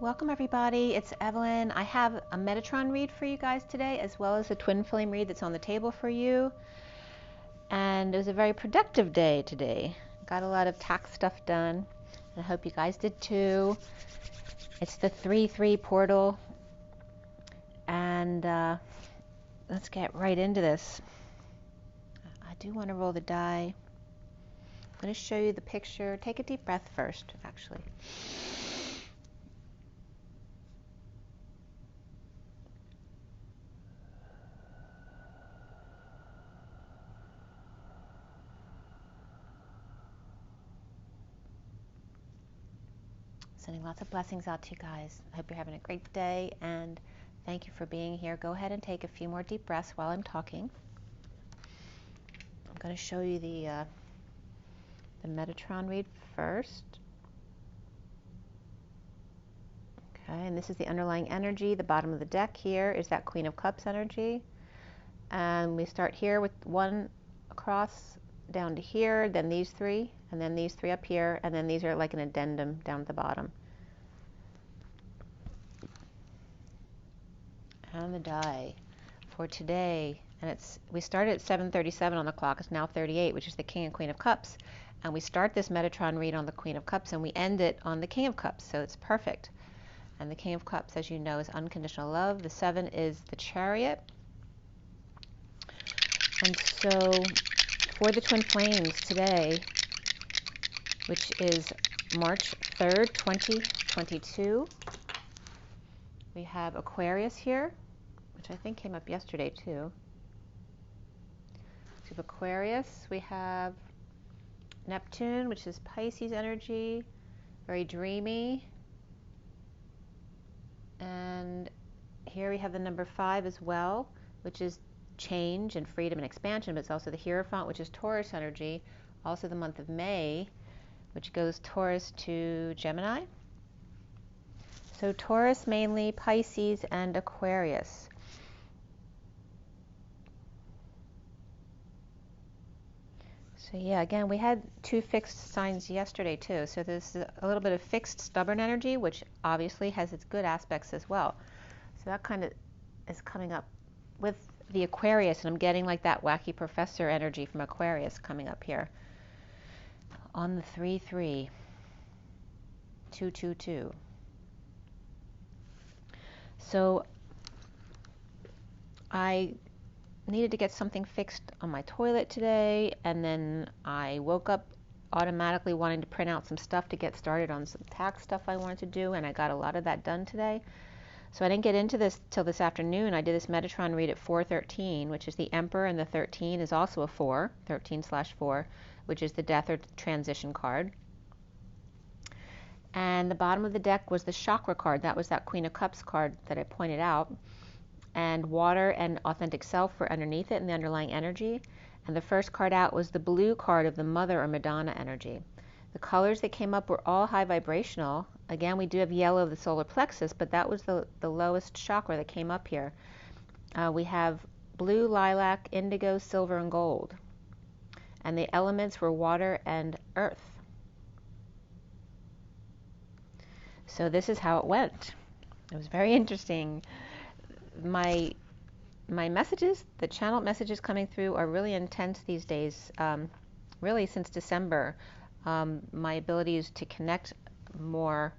Welcome everybody, it's Evelyn. I have a Metatron read for you guys today, as well as a twin flame read that's on the table for you. And it was a very productive day today. Got a lot of tax stuff done. I hope you guys did too. It's the 3-3 portal. And let's get right into this. I do want to roll the die. I'm going to show you the picture. Take a deep breath first, actually. Sending lots of blessings out to you guys. I hope you're having a great day, and thank you for being here. Go ahead and take a few more deep breaths while I'm talking. I'm going to show you the Metatron read first. Okay, and this is the underlying energy. The bottom of the deck here is that Queen of Cups energy. And we start here with one across down to here, then these three, and then these three up here, and then these are like an addendum down at the bottom. And the die for today, and we started at 7:37 on the clock. It's now 38, which is the King and Queen of Cups, and we start this Metatron read on the Queen of Cups, and we end it on the King of Cups, so it's perfect. And the King of Cups, as you know, is unconditional love. The 7 is the Chariot. And so for the twin flames today, which is March 3rd, 2022, we have Aquarius here, which I think came up yesterday too. We have Aquarius, we have Neptune, which is Pisces energy, very dreamy. And here we have the number 5 as well, which is change and freedom and expansion, but it's also the Hierophant, which is Taurus energy, also the month of May, which goes Taurus to Gemini. So Taurus mainly, Pisces, and Aquarius. So yeah, again, we had 2 fixed signs yesterday too. So there's a little bit of fixed stubborn energy, which obviously has its good aspects as well. So that kind of is coming up with the Aquarius, and I'm getting like that wacky professor energy from Aquarius coming up here on the 3-3, 2-2-2. So I needed to get something fixed on my toilet today, and then I woke up automatically wanting to print out some stuff to get started on some tax stuff I wanted to do, and I got a lot of that done today. So I didn't get into this till this afternoon. I did this Metatron read at 4:13, which is the Emperor, and the 13 is also a 4, 13/4, which is the death or transition card. And the bottom of the deck was the chakra card. That was that Queen of Cups card that I pointed out. And water and authentic self were underneath it in the underlying energy. And the first card out was the blue card of the Mother or Madonna energy. The colors that came up were all high vibrational. Again, we do have yellow of the solar plexus, but that was the lowest chakra that came up here. We have blue, lilac, indigo, silver, and gold. And the elements were water and earth. So this is how it went. It was very interesting. My messages, the channel messages coming through are really intense these days, really since December. My abilities to connect more,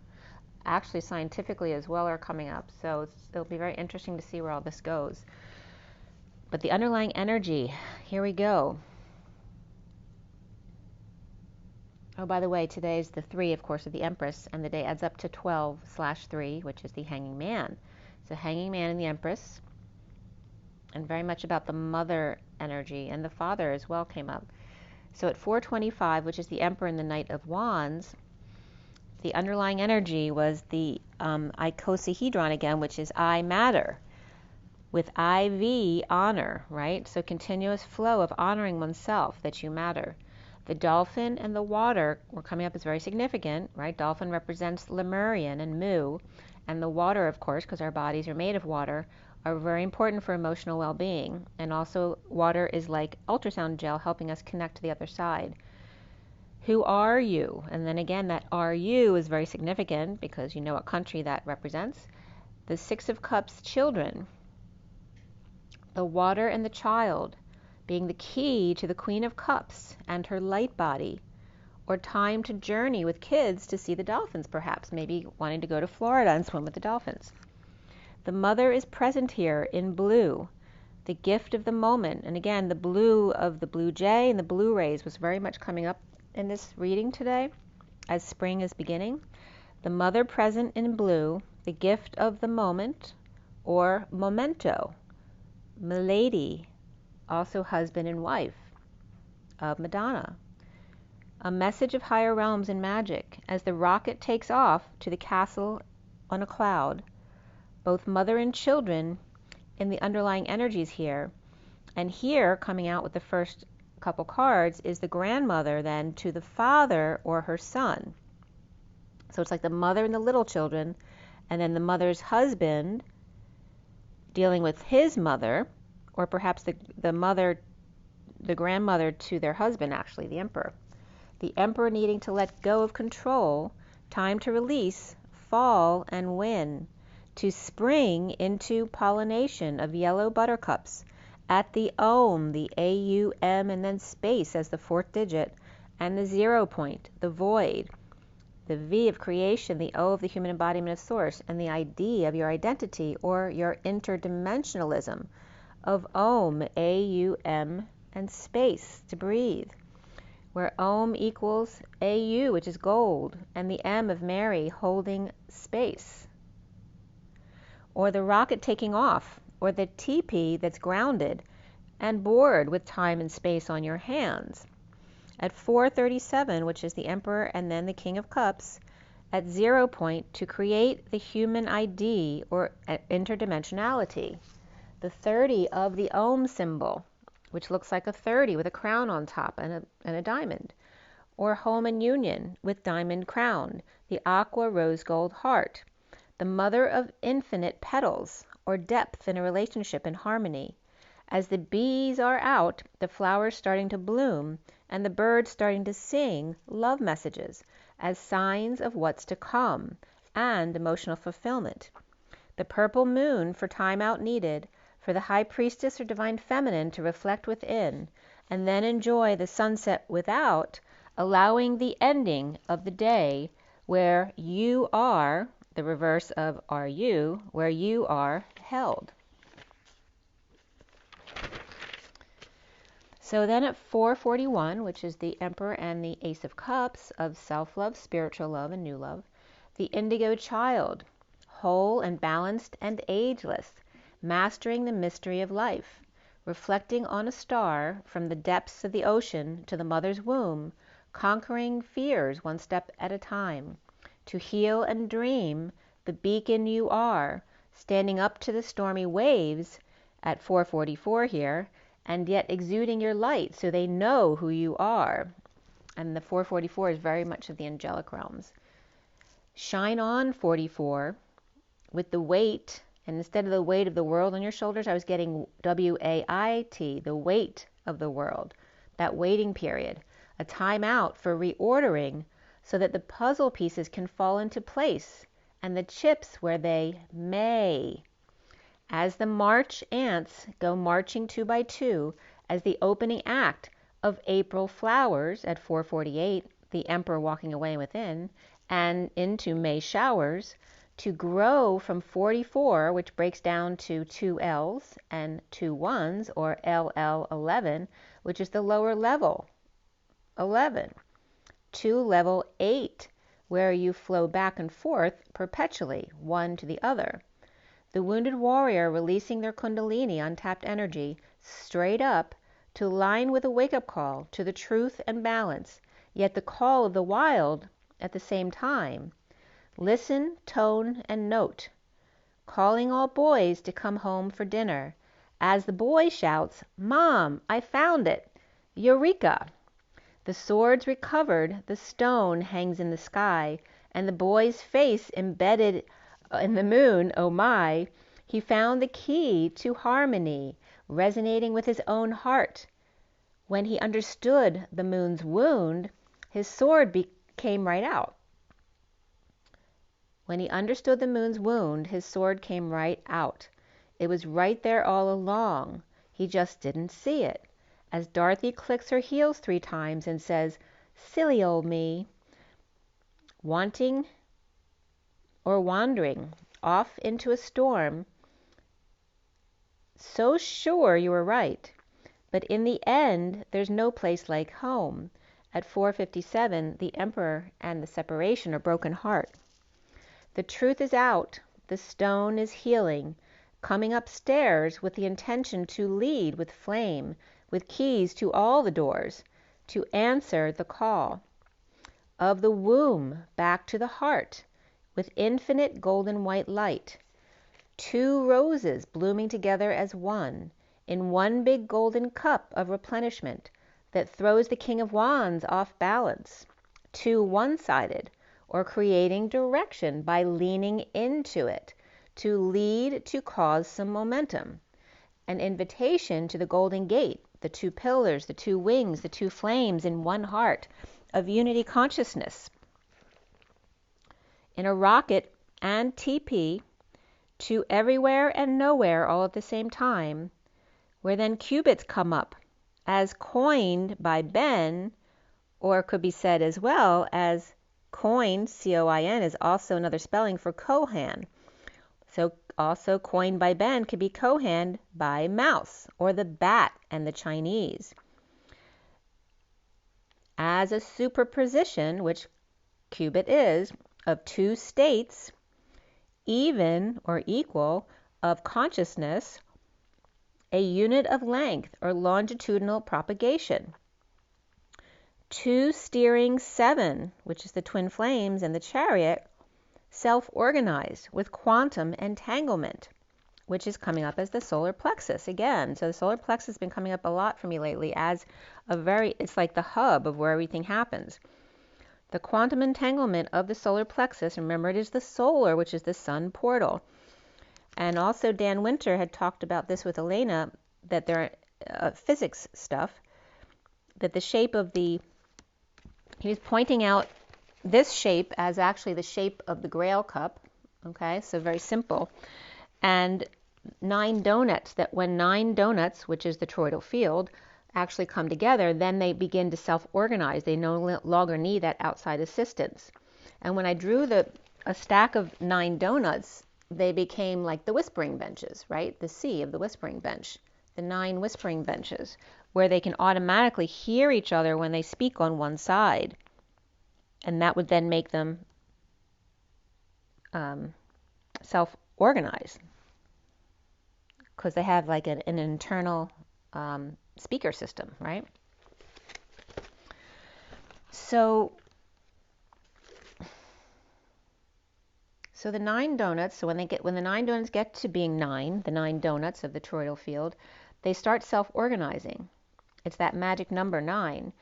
actually scientifically as well, are coming up. So it'll be very interesting to see where all this goes. But the underlying energy, here we go. Oh, by the way, today's the 3, of course, of the Empress, and the day adds up to 12/3, which is the Hanging Man. So Hanging Man and the Empress, and very much about the Mother energy, and the Father as well came up. So at 4:25, which is the Emperor and the Knight of Wands, the underlying energy was the icosahedron again, which is I matter, with IV, honor, right? So continuous flow of honoring oneself, that you matter. The dolphin and the water were coming up as very significant, right? Dolphin represents Lemurian and Mu, and the water, of course, because our bodies are made of water, are very important for emotional well-being. And also water is like ultrasound gel, helping us connect to the other side. Who are you? And then again, that are you is very significant because you know what country that represents. The Six of Cups, children. The water and the child being the key to the Queen of Cups and her light body, or time to journey with kids to see the dolphins, perhaps, maybe wanting to go to Florida and swim with the dolphins. The mother is present here in blue, the gift of the moment. And again, the blue of the blue jay and the blue rays was very much coming up in this reading today as spring is beginning. The mother present in blue, the gift of the moment, or memento. Milady, also husband and wife of Madonna. A message of higher realms and magic as the rocket takes off to the castle on a cloud. Both mother and children in the underlying energies here. And here, coming out with the first couple cards, is the grandmother then to the father or her son. So it's like the mother and the little children, and then the mother's husband dealing with his mother, or perhaps the grandmother to their husband, actually, the emperor. The emperor needing to let go of control, time to release, fall and win, to spring into pollination of yellow buttercups at the Om, the AUM, and then space as the fourth digit, and the 0 point, the void, the V of creation, the O of the human embodiment of source, and the ID of your identity or your interdimensionalism of Om, AUM, and space to breathe, where Om equals AU, which is gold, and the M of Mary holding space. Or the rocket taking off, or the teepee that's grounded and bored with time and space on your hands. At 437, which is the Emperor and then the King of Cups, at 0 point to create the human ID or interdimensionality. The 30 of the Om symbol, which looks like a 30 with a crown on top and a diamond. Or home and union with diamond crown, the aqua rose gold heart. The mother of infinite petals, or depth in a relationship and harmony. As the bees are out, the flowers starting to bloom, and the birds starting to sing love messages as signs of what's to come and emotional fulfillment. The purple moon for time out needed, for the high priestess or divine feminine to reflect within, and then enjoy the sunset without, allowing the ending of the day where you are, the reverse of are you, where you are held. So then at 441, which is the Emperor and the Ace of Cups of self-love, spiritual love, and new love, the indigo child, whole and balanced and ageless, mastering the mystery of life, reflecting on a star from the depths of the ocean to the mother's womb, conquering fears one step at a time. To heal and dream, the beacon you are, standing up to the stormy waves at 444 here, and yet exuding your light so they know who you are. And the 444 is very much of the angelic realms. Shine on 44 with the weight, and instead of the weight of the world on your shoulders, I was getting W-A-I-T, the weight of the world, that waiting period, a time out for reordering so that the puzzle pieces can fall into place and the chips where they may. As the March ants go marching 2 by 2 as the opening act of April flowers at 448, the Emperor walking away within, and into May showers, to grow from 44, which breaks down to 2 L's and 2 1's, or LL11, which is the lower level, 11, to level 8, where you flow back and forth perpetually, one to the other. The wounded warrior releasing their kundalini, untapped energy, straight up to line with a wake-up call to the truth and balance, yet the call of the wild at the same time. Listen, tone, and note, calling all boys to come home for dinner, as the boy shouts, "Mom, I found it! Eureka!" The sword's recovered, the stone hangs in the sky, and the boy's face embedded in the moon, oh my, he found the key to harmony, resonating with his own heart. When he understood the moon's wound, his sword came right out. When he understood the moon's wound, his sword came right out. It was right there all along. He just didn't see it. As Dorothy clicks her heels 3 times and says, "Silly old me," wanting or wandering off into a storm, so sure you were right. But in the end, there's no place like home. At 4:57, the Emperor and the separation, a broken heart. The truth is out. The stone is healing, coming upstairs with the intention to lead with flame, with keys to all the doors, to answer the call of the womb back to the heart, with infinite golden white light. 2 roses blooming together as one, in one big golden cup of replenishment that throws the King of Wands off balance, too one-sided, or creating direction by leaning into it, to lead, to cause some momentum. An invitation to the Golden Gate, the 2 pillars, the 2 wings, the 2 flames in one heart of unity consciousness. In a rocket and TP, to everywhere and nowhere all at the same time, where then qubits come up, as coined by Ben, or could be said as well as coin, C-O-I-N, is also another spelling for Kohan. So also coined by Ben could be Kohan by mouse, or the bat and the Chinese. As a superposition, which qubit is, of 2 states, even or equal, of consciousness, a unit of length or longitudinal propagation. 2 steering 7, which is the twin flames and the chariot, self-organized with quantum entanglement, which is coming up as the solar plexus again. So the solar plexus has been coming up a lot for me lately as it's like the hub of where everything happens. The quantum entanglement of the solar plexus, remember it is the solar, which is the sun portal. And also Dan Winter had talked about this with Elena, that there are physics stuff, that the shape of he was pointing out this shape as actually the shape of the Grail cup, okay, so very simple, and 9 donuts, that when 9 donuts, which is the toroidal field, actually come together, then they begin to self-organize. They no longer need that outside assistance. And when I drew a stack of 9 donuts, they became like the whispering benches, right? The C of the whispering bench, the 9 whispering benches, where they can automatically hear each other when they speak on one side. And that would then make them self-organize, because they have like an internal speaker system, right? So the 9 donuts, so when the 9 donuts get to being 9, the 9 donuts of the toroidal field, they start self-organizing. It's that magic number 9,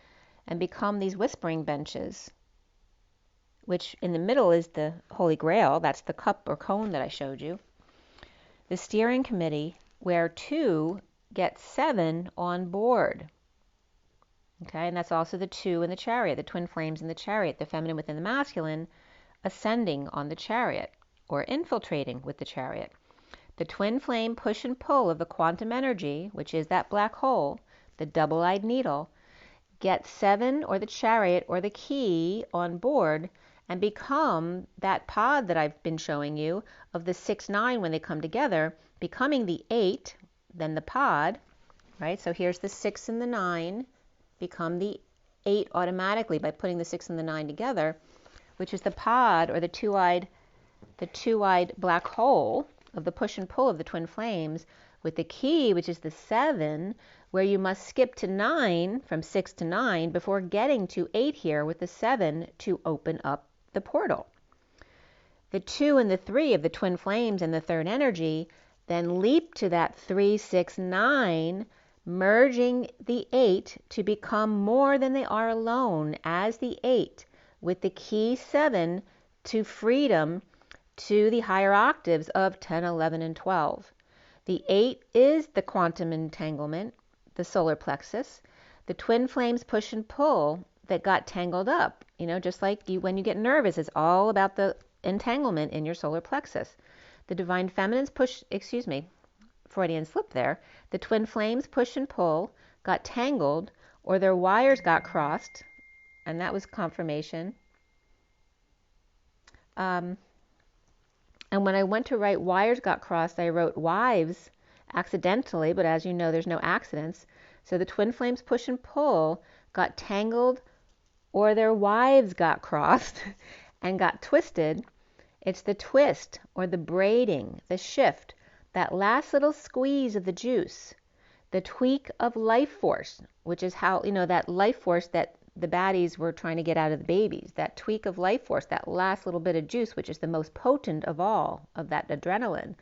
and become these whispering benches, which in the middle is the Holy Grail. That's the cup or cone that I showed you. The steering committee, where 2 get 7 on board. Okay, and that's also the 2 in the chariot, the twin flames in the chariot, the feminine within the masculine, ascending on the chariot, or infiltrating with the chariot. The twin flame push and pull of the quantum energy, which is that black hole, the double-eyed needle, get 7 or the chariot or the key on board and become that pod that I've been showing you of the 6, 9 when they come together, becoming the 8, then the pod, right? So here's the 6 and the 9, become the 8 automatically by putting the 6 and the 9 together, which is the pod, or the two-eyed black hole of the push and pull of the twin flames, with the key, which is the 7, where you must skip to 9, from 6 to 9, before getting to 8 here with the 7 to open up the portal. The 2 and the 3 of the twin flames and the third energy then leap to that 3, 6, 9, merging the 8 to become more than they are alone as the 8, with the key 7 to freedom to the higher octaves of 10, 11, and 12. The 8 is the quantum entanglement, the solar plexus. The twin flames push and pull, that got tangled up. You know, just like when you get nervous, it's all about the entanglement in your solar plexus. The divine feminines Freudian slip there. The twin flames push and pull, got tangled, or their wires got crossed, and that was confirmation. And when I went to write wires got crossed, I wrote wives accidentally, but as you know, there's no accidents. So the twin flames push and pull got tangled, or their wives got crossed and got twisted. It's the twist or the braiding, the shift, that last little squeeze of the juice, the tweak of life force, which is how, you know, that life force that the baddies were trying to get out of the babies, that tweak of life force, that last little bit of juice, which is the most potent of all of that adrenaline,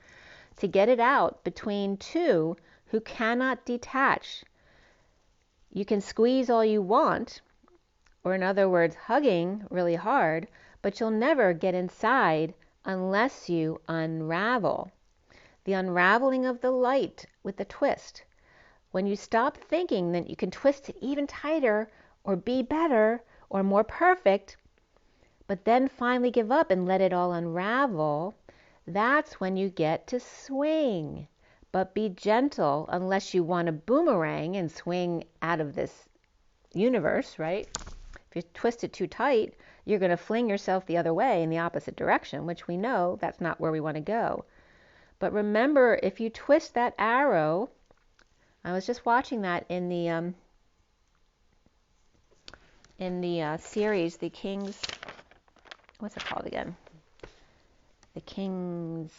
to get it out between two who cannot detach. You can squeeze all you want, or in other words, hugging really hard, but you'll never get inside unless you unravel. The unraveling of the light with the twist. When you stop thinking that you can twist it even tighter or be better or more perfect, but then finally give up and let it all unravel, that's when you get to swing. But be gentle unless you want to boomerang and swing out of this universe, right? If you twist it too tight, you're going to fling yourself the other way in the opposite direction, which we know that's not where we want to go. But remember, if you twist that arrow, I was just watching that in the series, The King's, what's it called again? The King's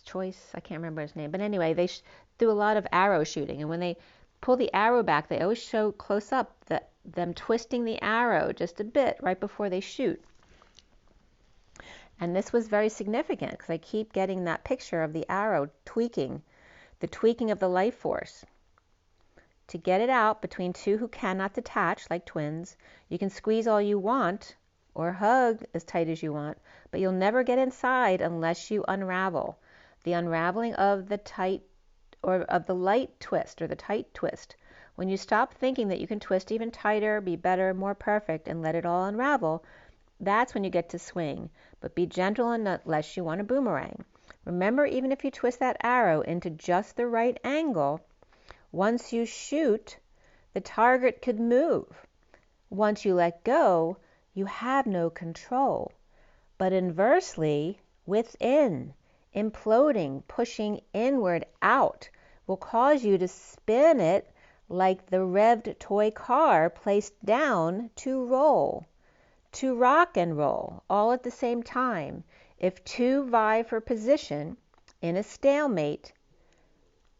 Choice, I can't remember his name. But anyway, they do a lot of arrow shooting, and when they pull the arrow back, they always show close up them twisting the arrow just a bit right before they shoot. And this was very significant because I keep getting that picture of the arrow tweaking, the tweaking of the life force. To get it out between two who cannot detach, like twins, you can squeeze all you want or hug as tight as you want, but you'll never get inside unless you unravel. The unraveling of the tight or of the light twist or the tight twist. When you stop thinking that you can twist even tighter, be better, more perfect, and let it all unravel, that's when you get to swing. But be gentle unless you want a boomerang. Remember, even if you twist that arrow into just the right angle, once you shoot, the target could move. Once you let go, you have no control. But inversely, within, imploding, pushing inward out, will cause you to spin it like the revved toy car placed down to roll, to rock and roll, all at the same time. If two vie for position in a stalemate,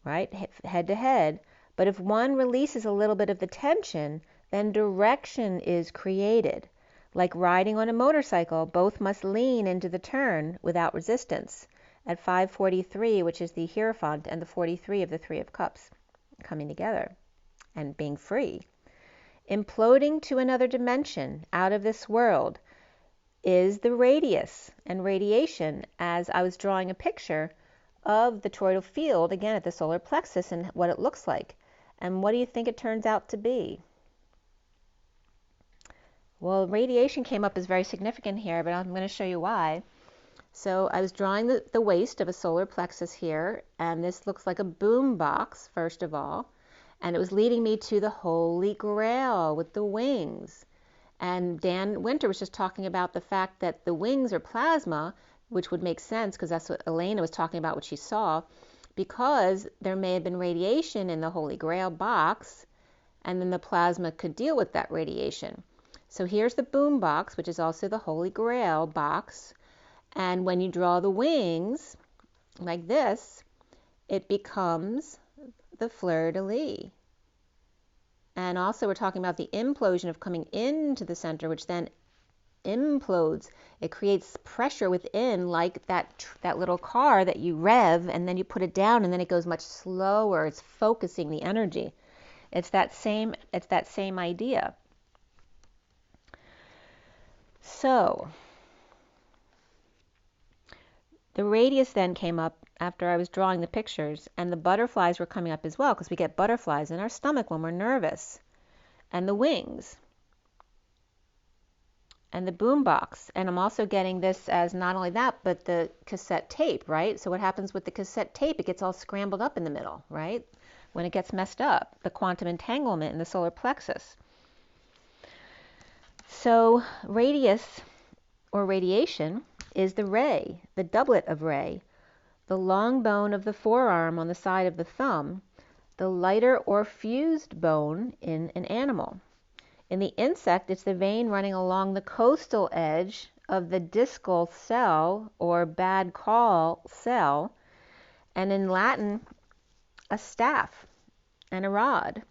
right, head to head, but if one releases a little bit of the tension, then direction is created. Like riding on a motorcycle, both must lean into the turn without resistance. At 543, which is the Hierophant, and the 43 of the Three of Cups coming together and being free. Imploding to another dimension out of this world is the radius and radiation, as I was drawing a picture of the toroidal field, again at the solar plexus, and what it looks like. And what do you think it turns out to be? Well, radiation came up as very significant here, but I'm going to show you why. So I was drawing the waist of a solar plexus here, and this looks like a boom box, first of all, and it was leading me to the Holy Grail with the wings. And Dan Winter was just talking about the fact that the wings are plasma, which would make sense because that's what Elena was talking about, what she saw, because there may have been radiation in the Holy Grail box, and then the plasma could deal with that radiation. So here's the boom box, which is also the Holy Grail box. And when you draw the wings like this, it becomes the fleur-de-lis. And also we're talking about the implosion of coming into the center, which then implodes. It creates pressure within, like that little car that you rev and then you put it down and then it goes much slower. It's focusing the energy. It's that same idea. So the radius then came up after I was drawing the pictures, and the butterflies were coming up as well, because we get butterflies in our stomach when we're nervous, and the wings. and the boom box. And I'm also getting this as not only that, but the cassette tape, right? So what happens with the cassette tape? It gets all scrambled up in the middle, right? When it gets messed up, the quantum entanglement in the solar plexus. So radius or radiation is the ray, the doublet of ray, the long bone of the forearm on the side of the thumb, the lighter or fused bone in an animal. In the insect, it's the vein running along the costal edge of the discal cell or bad call cell, and in Latin, a staff and a rod,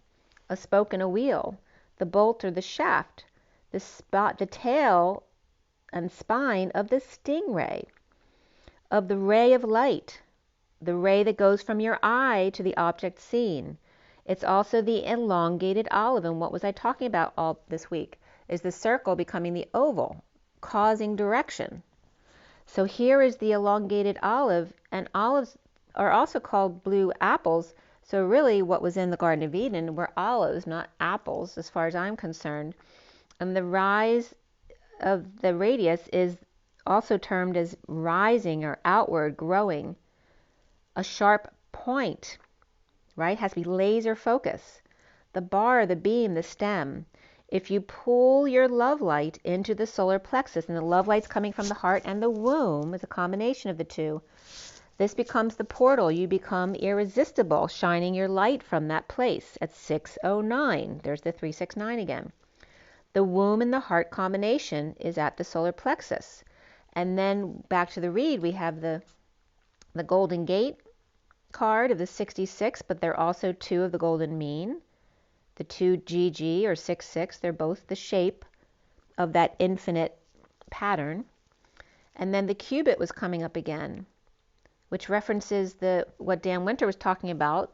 a spoke and a wheel, the bolt or the shaft, the tail and spine of the stingray, of the ray of light, the ray that goes from your eye to the object seen. It's also the elongated olive. And what was I talking about all this week? Is the circle becoming the oval, causing direction. So here is the elongated olive, and olives are also called blue apples. So really what was in the Garden of Eden were olives, not apples, as far as I'm concerned. And the rise of the radius is also termed as rising or outward, growing. A sharp point, right, has to be laser focus. The bar, the beam, the stem. If you pull your love light into the solar plexus, and the love light's coming from the heart and the womb, is a combination of the two, this becomes the portal. You become irresistible, shining your light from that place at 609. There's the 369 again. The womb and the heart combination is at the solar plexus. And then back to the read, we have the Golden Gate card of the 66, but they're also two of the Golden Mean. The two GG or 66, they're both the shape of that infinite pattern. And then the cubit was coming up again, which references what Dan Winter was talking about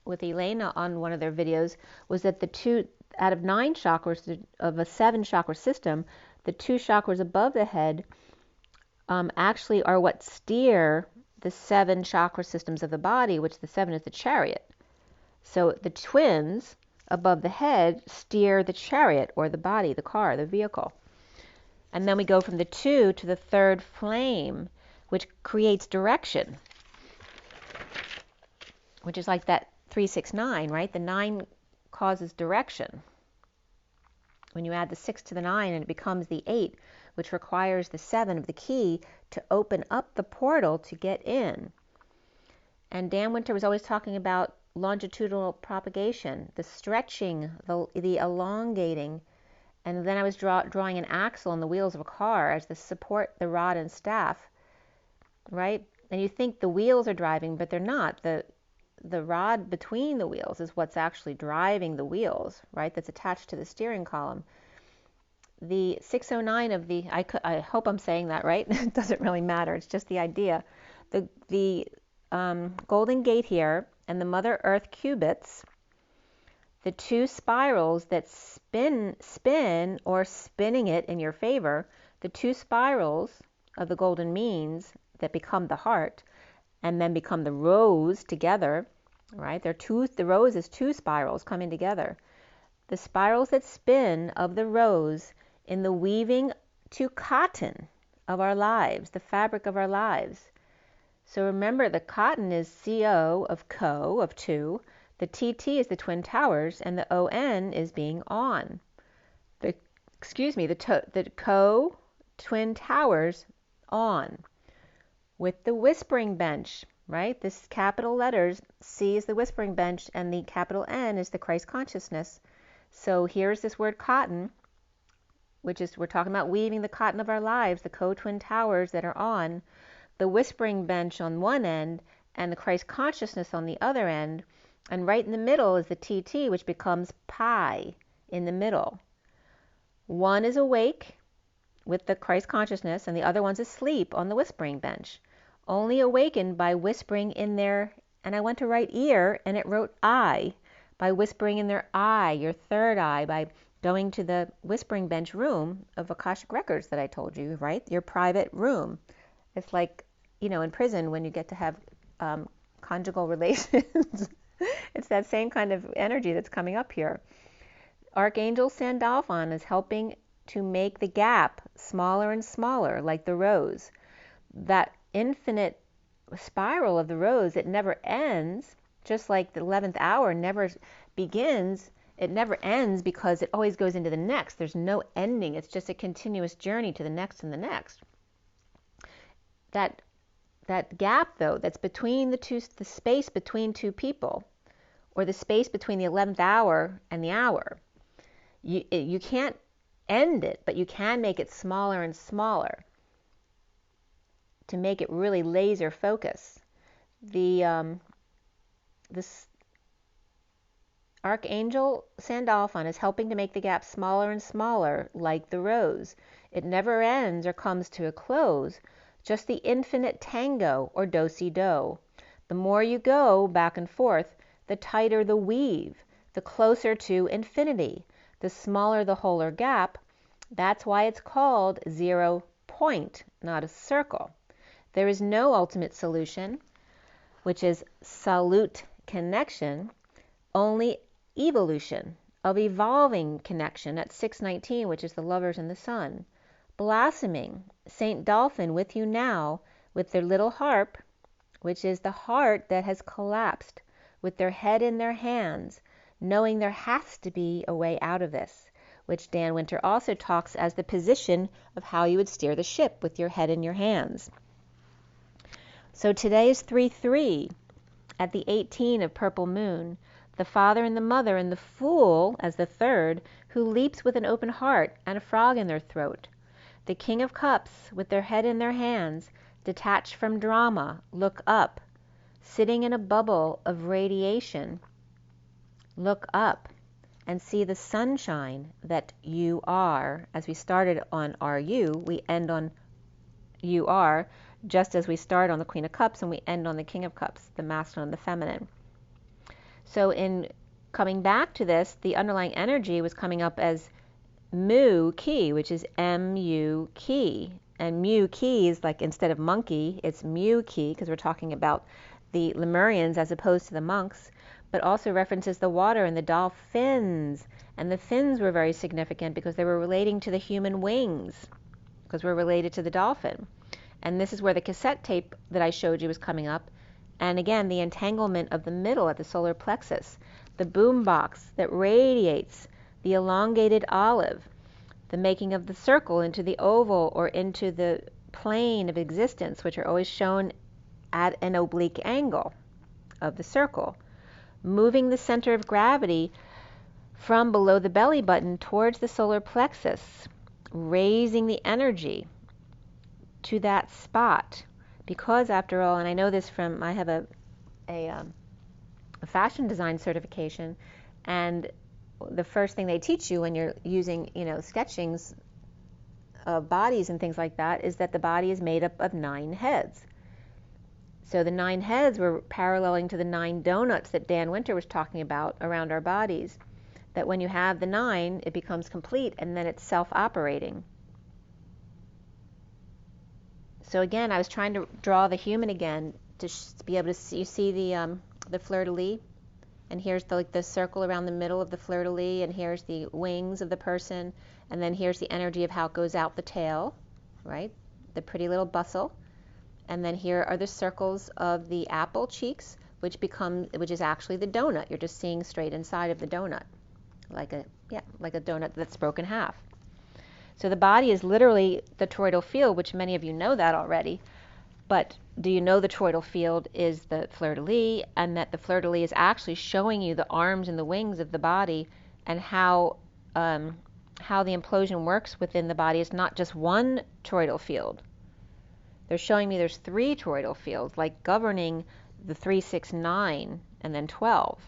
with Elena on one of their videos, was that the two out of 9 chakras of a 7 chakra system, the 2 chakras above the head actually are what steer the 7 chakra systems of the body, which the 7 is the chariot. So the twins above the head steer the chariot, or the body, the car, the vehicle. And then we go from the 2 to the 3rd flame, which creates direction, which is like that 369, right? The 9 causes direction. When you add the 6 to the 9, and it becomes the 8, which requires the 7 of the key to open up the portal to get in. And Dan Winter was always talking about longitudinal propagation, the stretching, the elongating. And then I was drawing an axle on the wheels of a car as the support, the rod and staff, right? And you think the wheels are driving, but they're not. The rod between the wheels is what's actually driving the wheels, right? That's attached to the steering column. The 609 of the, I hope I'm saying that right. It doesn't really matter. It's just the idea. The Golden Gate here and the Mother Earth cubits, the 2 spirals that spin or spinning it in your favor, the 2 spirals of the golden means that become the heart and then become the rose together, right? The rose is 2 spirals coming together. The spirals that spin of the rose in the weaving to cotton of our lives, the fabric of our lives. So remember, the cotton is CO of co of 2, the TT is the twin towers, and the ON is being on. The co twin towers on. With the whispering bench, right? This capital letters, C is the whispering bench, and the capital N is the Christ consciousness. So here's this word cotton, which is, we're talking about weaving the cotton of our lives, the co-twin towers that are on, the whispering bench on one end, and the Christ consciousness on the other end. And right in the middle is the TT, which becomes pi in the middle. One is awake with the Christ consciousness, and the other one's asleep on the whispering bench. Only awakened by whispering in their, and I went to write ear, and it wrote eye, by whispering in their eye, your third eye, by going to the whispering bench room of Akashic Records that I told you, right? Your private room. It's like, in prison when you get to have conjugal relations. It's that same kind of energy that's coming up here. Archangel Sandalphon is helping to make the gap smaller and smaller, like the rose. That infinite spiral of the rose, it never ends, just like the 11th hour never begins, it never ends because it always goes into the next. There's no ending. It's just a continuous journey to the next and the next. That gap, though, that's between the space between two people, or the space between the 11th hour and the hour, you can't end it, but you can make it smaller and smaller to make it really laser focus. This Archangel Sandalphon is helping to make the gap smaller and smaller, like the rose. It never ends or comes to a close, just the infinite tango or do-si-do. The more you go back and forth, the tighter the weave, the closer to infinity, the smaller the hole or gap. That's why it's called 0 point, not a circle. There is no ultimate solution, which is salute connection, only evolution of evolving connection at 619, which is the lovers and the sun. Blossoming, Saint Dolphin with you now, with their little harp, which is the heart that has collapsed, with their head in their hands, knowing there has to be a way out of this, which Dan Winter also talks as the position of how you would steer the ship with your head in your hands. So today is 3-3 at the 18 of Purple Moon, the Father and the Mother and the Fool as the third, who leaps with an open heart and a frog in their throat. The King of Cups with their head in their hands, detached from drama, look up, sitting in a bubble of radiation. Look up and see the sunshine that you are. As we started on Are You, we end on You Are, just as we start on the Queen of Cups and we end on the King of Cups, the masculine and the feminine. So in coming back to this, the underlying energy was coming up as Mu Ki, which is M-U Ki. And Mu Ki is like, instead of monkey, it's Mu Ki, because we're talking about the Lemurians as opposed to the monks, but also references the water and the dolphins. And the fins were very significant because they were relating to the human wings, because we're related to the dolphin. And this is where the cassette tape that I showed you was coming up. And again, the entanglement of the middle at the solar plexus, the boom box that radiates, the elongated olive, the making of the circle into the oval or into the plane of existence, which are always shown at an oblique angle of the circle, moving the center of gravity from below the belly button towards the solar plexus, raising the energy to that spot. Because after all, and I know this from, I have a fashion design certification, and the first thing they teach you when you're using, sketchings of bodies and things like that is that the body is made up of 9 heads. So the 9 heads were paralleling to the 9 donuts that Dan Winter was talking about around our bodies, that when you have the 9, it becomes complete and then it's self-operating. So again, I was trying to draw the human again to be able to see, you see the fleur-de-lis, and here's the circle around the middle of the fleur-de-lis, and here's the wings of the person, and then here's the energy of how it goes out the tail, right? The pretty little bustle. And then here are the circles of the apple cheeks, which is actually the donut. You're just seeing straight inside of the donut, like a donut that's broken half. So the body is literally the toroidal field, which many of you know that already. But do you know the toroidal field is the fleur-de-lis, and that the fleur-de-lis is actually showing you the arms and the wings of the body, and how the implosion works within the body is not just one toroidal field. They're showing me there's 3 toroidal fields, like governing the 3, 6, 9, and then 12.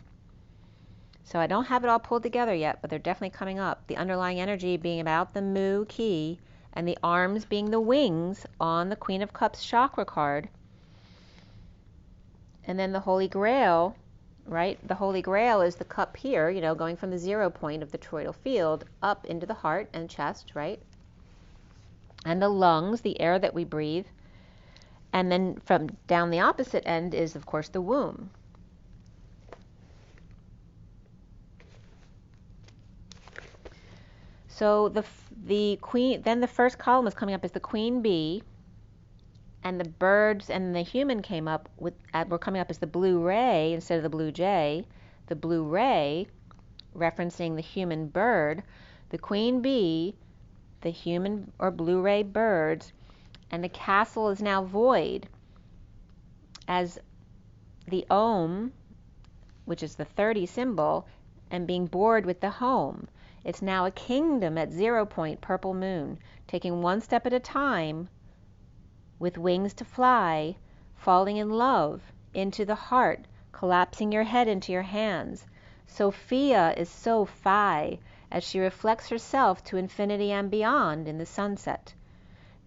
So I don't have it all pulled together yet, but they're definitely coming up. The underlying energy being about the Mu Ki, and the arms being the wings on the Queen of Cups chakra card. And then the Holy Grail, right? The Holy Grail is the cup here, going from the 0 point of the toroidal field up into the heart and chest, right? And the lungs, the air that we breathe. And then from down the opposite end is, of course, the womb. So the queen, then the first column is coming up as the queen bee, and the birds and the human came up with, were coming up as the blue ray instead of the blue jay. The blue ray referencing the human bird, the queen bee, the human or blue ray birds, and the castle is now void as the Om, which is the 30 symbol, and being bored with the home. It's now a kingdom at 0 point, purple moon, taking one step at a time with wings to fly, falling in love into the heart, collapsing your head into your hands. Sophia is so Phi as she reflects herself to infinity and beyond in the sunset,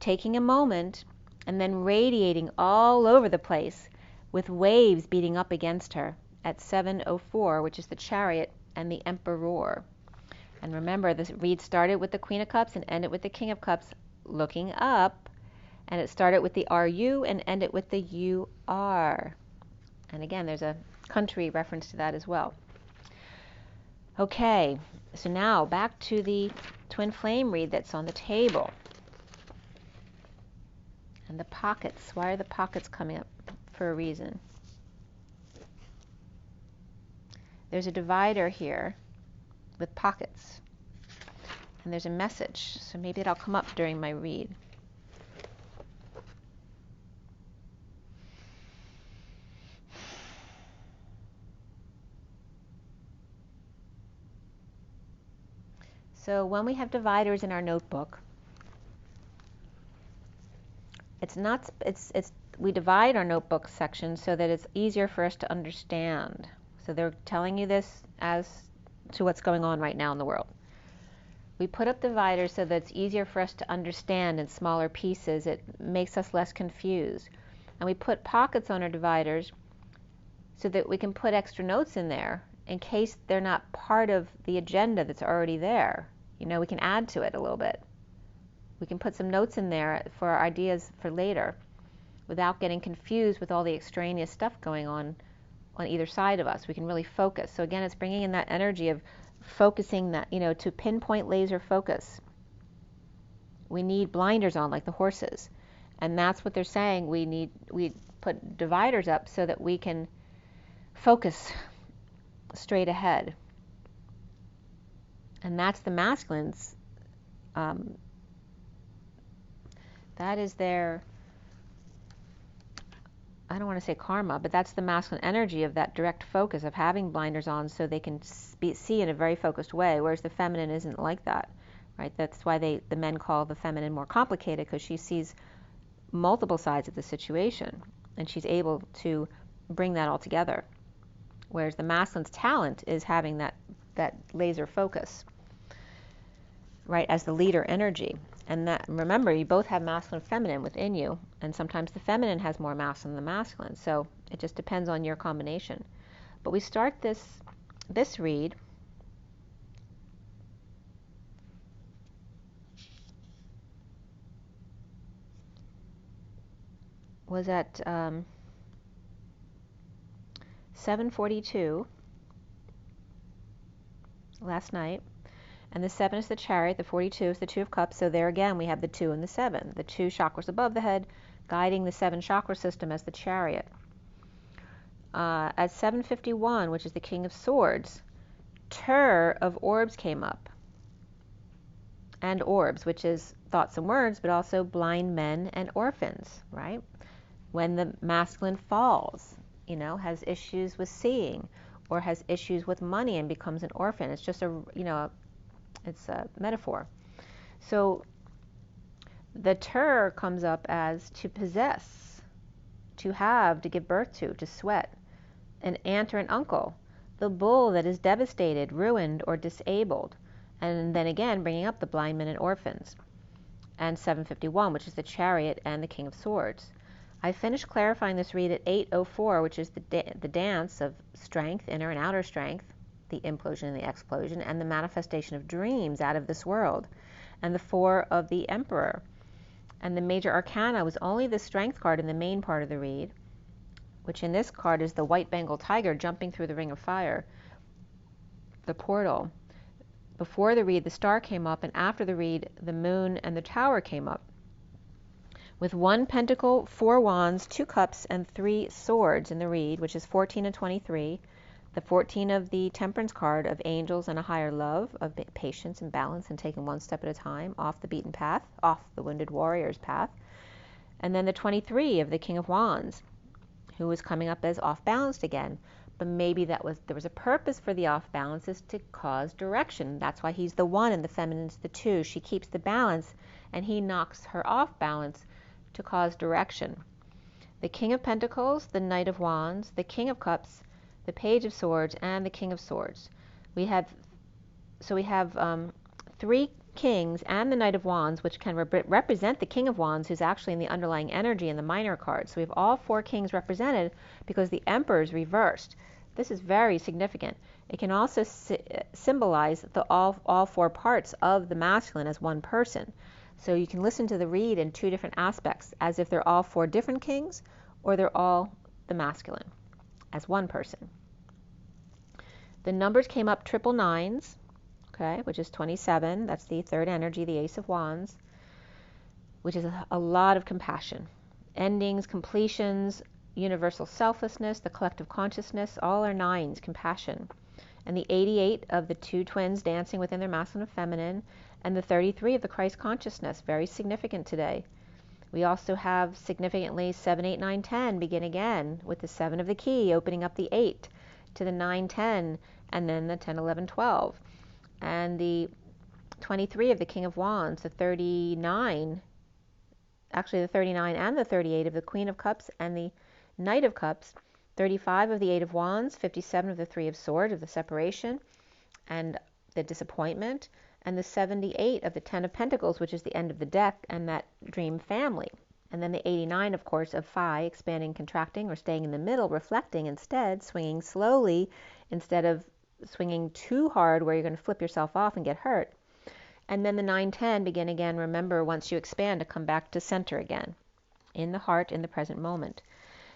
taking a moment and then radiating all over the place with waves beating up against her at 7:04, which is the chariot and the emperor. And remember, this read started with the Queen of Cups and ended with the King of Cups looking up, and it started with the RU and ended with the UR. And again, there's a country reference to that as well. Okay, so now back to the twin flame read that's on the table. And the pockets. Why are the pockets coming up? For a reason. There's a divider here with pockets. And there's a message. So maybe it'll come up during my read. So when we have dividers in our notebook, we divide our notebook section so that it's easier for us to understand. So they're telling you this as to what's going on right now in the world. We put up dividers so that it's easier for us to understand in smaller pieces. It makes us less confused. And we put pockets on our dividers so that we can put extra notes in there in case they're not part of the agenda that's already there. You know, we can add to it a little bit. We can put some notes in there for our ideas for later without getting confused with all the extraneous stuff going on either side of us. We can really focus. So again, it's bringing in that energy of focusing, that, you know, to pinpoint laser focus. We need blinders on like the horses. And that's what they're saying. We put dividers up so that we can focus straight ahead. And that's the masculines. That is their, I don't want to say karma, but that's the masculine energy of that direct focus of having blinders on so they can see in a very focused way, whereas the feminine isn't like that, right? That's why the men call the feminine more complicated, because she sees multiple sides of the situation and she's able to bring that all together, whereas the masculine's talent is having that laser focus, right, as the leader energy. And that, remember, you both have masculine and feminine within you, and sometimes the feminine has more masculine than the masculine, so it just depends on your combination. But we start this read was at 7:42 last night. And the 7 is the chariot, the 42 is the 2 of cups, so there again we have the 2 and the 7. The 2 chakras above the head, guiding the 7 chakra system as the chariot. At 7:51, which is the King of Swords, Tur of Orbs came up. And Orbs, which is thoughts and words, but also blind men and orphans, right? When the masculine falls, you know, has issues with seeing, or has issues with money and becomes an orphan. It's just it's a metaphor. So the Tur comes up as to possess, to have, to give birth to sweat, an aunt or an uncle, the bull that is devastated, ruined, or disabled. And then again, bringing up the blind men and orphans. And 7:51, which is the chariot and the King of Swords. I finished clarifying this read at 8:04, which is the dance of strength, inner and outer strength, the implosion and the explosion, and the manifestation of dreams out of this world, and the 4 of the Emperor. And the major arcana was only the strength card in the main part of the read, which in this card is the white Bengal tiger jumping through the ring of fire, the portal. Before the read, the star came up, and after the read, the moon and the tower came up. With 1 pentacle, 4 wands, 2 cups, and 3 swords in the read, which is 14 and 23. The 14 of the temperance card of angels and a higher love, of patience and balance and taking one step at a time, off the beaten path, off the wounded warrior's path. And then the 23 of the King of Wands, who was coming up as off-balanced again. But maybe there was a purpose for the off-balance, is to cause direction. That's why he's the 1 and the feminine's the 2. She keeps the balance, and he knocks her off balance to cause direction. The King of Pentacles, the Knight of Wands, the King of Cups, the Page of Swords, and the King of Swords. We have 3 kings and the Knight of Wands, which can represent the King of Wands, who's actually in the underlying energy in the minor card. So we have all 4 kings represented because the Emperor is reversed. This is very significant. It can also symbolize all 4 parts of the masculine as one person. So you can listen to the read in 2 different aspects, as if they're all 4 different kings, or they're all the masculine as one person. The numbers came up triple nines, okay, which is 27. That's the 3rd energy, the Ace of Wands, which is a lot of compassion. Endings, completions, universal selflessness, the collective consciousness, all are 9s, compassion. And the 88 of the 2 twins dancing within their masculine and feminine, and the 33 of the Christ consciousness, very significant today. We also have significantly 7, 8, 9, 10 begin again with the 7 of the key opening up the 8 to the 9, 10, and then the 10, 11, 12. And the 23 of the King of Wands, the 39, actually the 39 and the 38 of the Queen of Cups and the Knight of Cups, 35 of the 8 of Wands, 57 of the 3 of Swords, of the separation and the disappointment, and the 78 of the 10 of Pentacles, which is the end of the deck and that dream family. And then the 89, of course, of Phi, expanding, contracting, or staying in the middle, reflecting instead, swinging slowly instead of swinging too hard where you're going to flip yourself off and get hurt. And then the 9, 10 begin again. Remember, once you expand, to come back to center again, in the heart, in the present moment.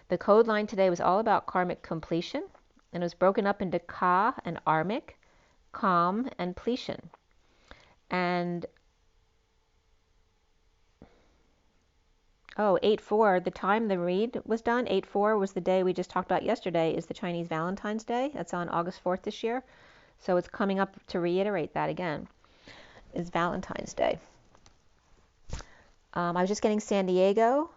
The code line today was all about karmic completion, and it was broken up into Ka and Armic, Calm and Pletion. And 8/4, the time the read was done, 8/4 was the day we just talked about yesterday, is the Chinese Valentine's Day. That's on August 4th this year. So it's coming up to reiterate that again, is Valentine's Day. I was just getting San Diego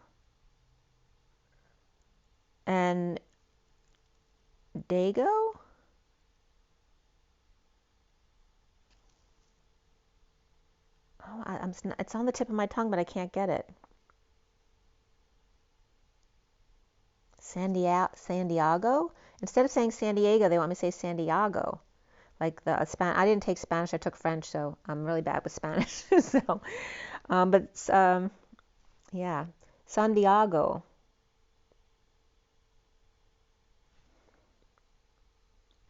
and Dago. Oh, it's on the tip of my tongue, but I can't get it. San Diego? Instead of saying San Diego, they want me to say San Diego. Like I didn't take Spanish, I took French, so I'm really bad with Spanish. So, yeah, San Diego.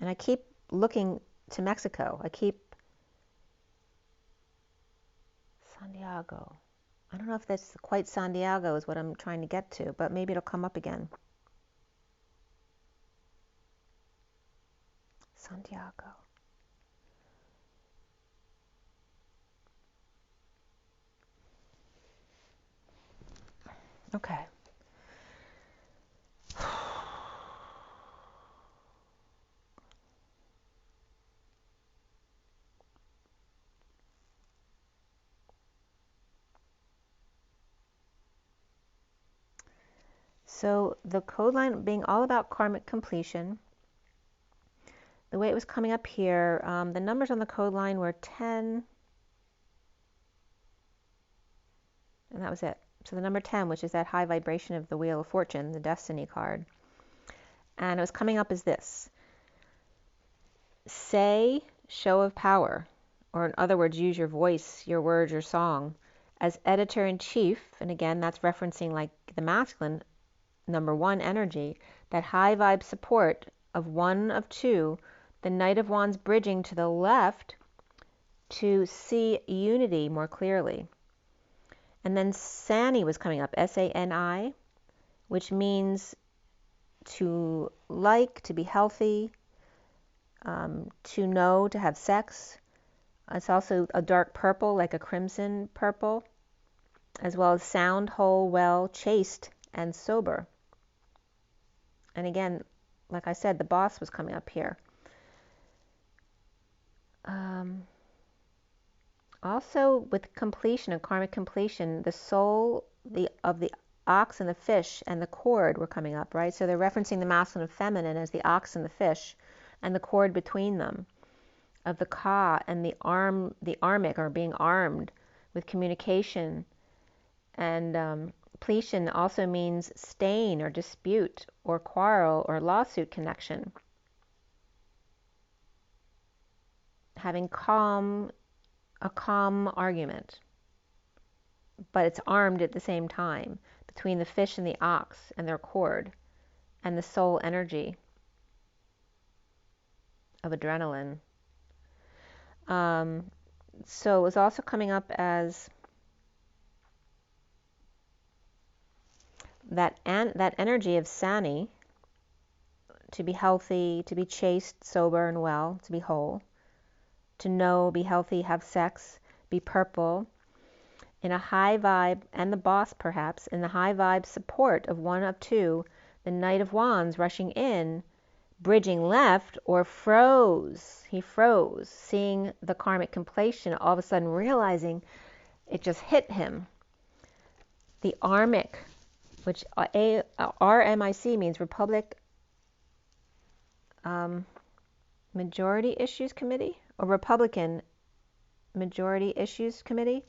And I keep looking to Mexico. Santiago. I don't know if that's quite San Diego is what I'm trying to get to, but maybe it'll come up again. Santiago. Okay. So the code line being all about karmic completion, the way it was coming up here, the numbers on the code line were 10, and that was it. So the number 10, which is that high vibration of the Wheel of Fortune, the Destiny card. And it was coming up as this. Say, show of power, or in other words, use your voice, your words, your song, as editor-in-chief, and again, that's referencing like the masculine, number 1 energy, that high vibe support of 1 of 2, the Knight of Wands bridging to the left to see unity more clearly. And then Sani was coming up, S-A-N-I, which means to like, to be healthy, to know, to have sex, It's also a dark purple, like a crimson purple, as well as sound, whole, well, chaste, and sober. And again, like I said, the boss was coming up here. Also, with completion and karmic completion, the soul of the ox and the fish and the cord were coming up, right? So they're referencing the masculine and feminine as the ox and the fish, and the cord between them, of the ka and the armic, or being armed with communication. And completion also means stain or dispute or quarrel or lawsuit connection. Having a calm argument, but it's armed at the same time between the fish and the ox and their cord and the soul energy of adrenaline. So it was also coming up as that energy of sani, to be healthy, to be chaste, sober, and well, to be whole, to know, be healthy, have sex, be purple, in a high vibe, and the boss perhaps, in the high vibe support of one of two, the Knight of Wands rushing in, bridging left, or froze. He froze, seeing the karmic completion, all of a sudden realizing it just hit him. The armic, which RMIC means Republic Majority Issues Committee, or Republican Majority Issues Committee,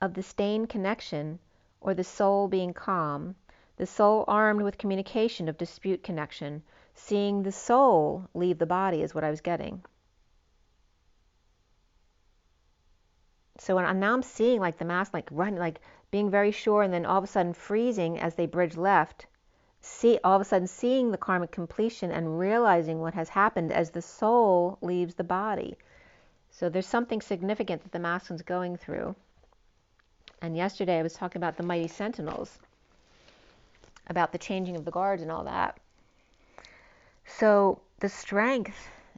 of the stain connection, or the soul being calm, the soul armed with communication of dispute connection, seeing the soul leave the body is what I was getting. So now I'm seeing like the mask, like running, like being very sure, and then all of a sudden freezing as they bridge left, all of a sudden seeing the karmic completion and realizing what has happened as the soul leaves the body. So there's something significant that the masculine's going through. And yesterday I was talking about the mighty sentinels, about the changing of the guards and all that. So the strength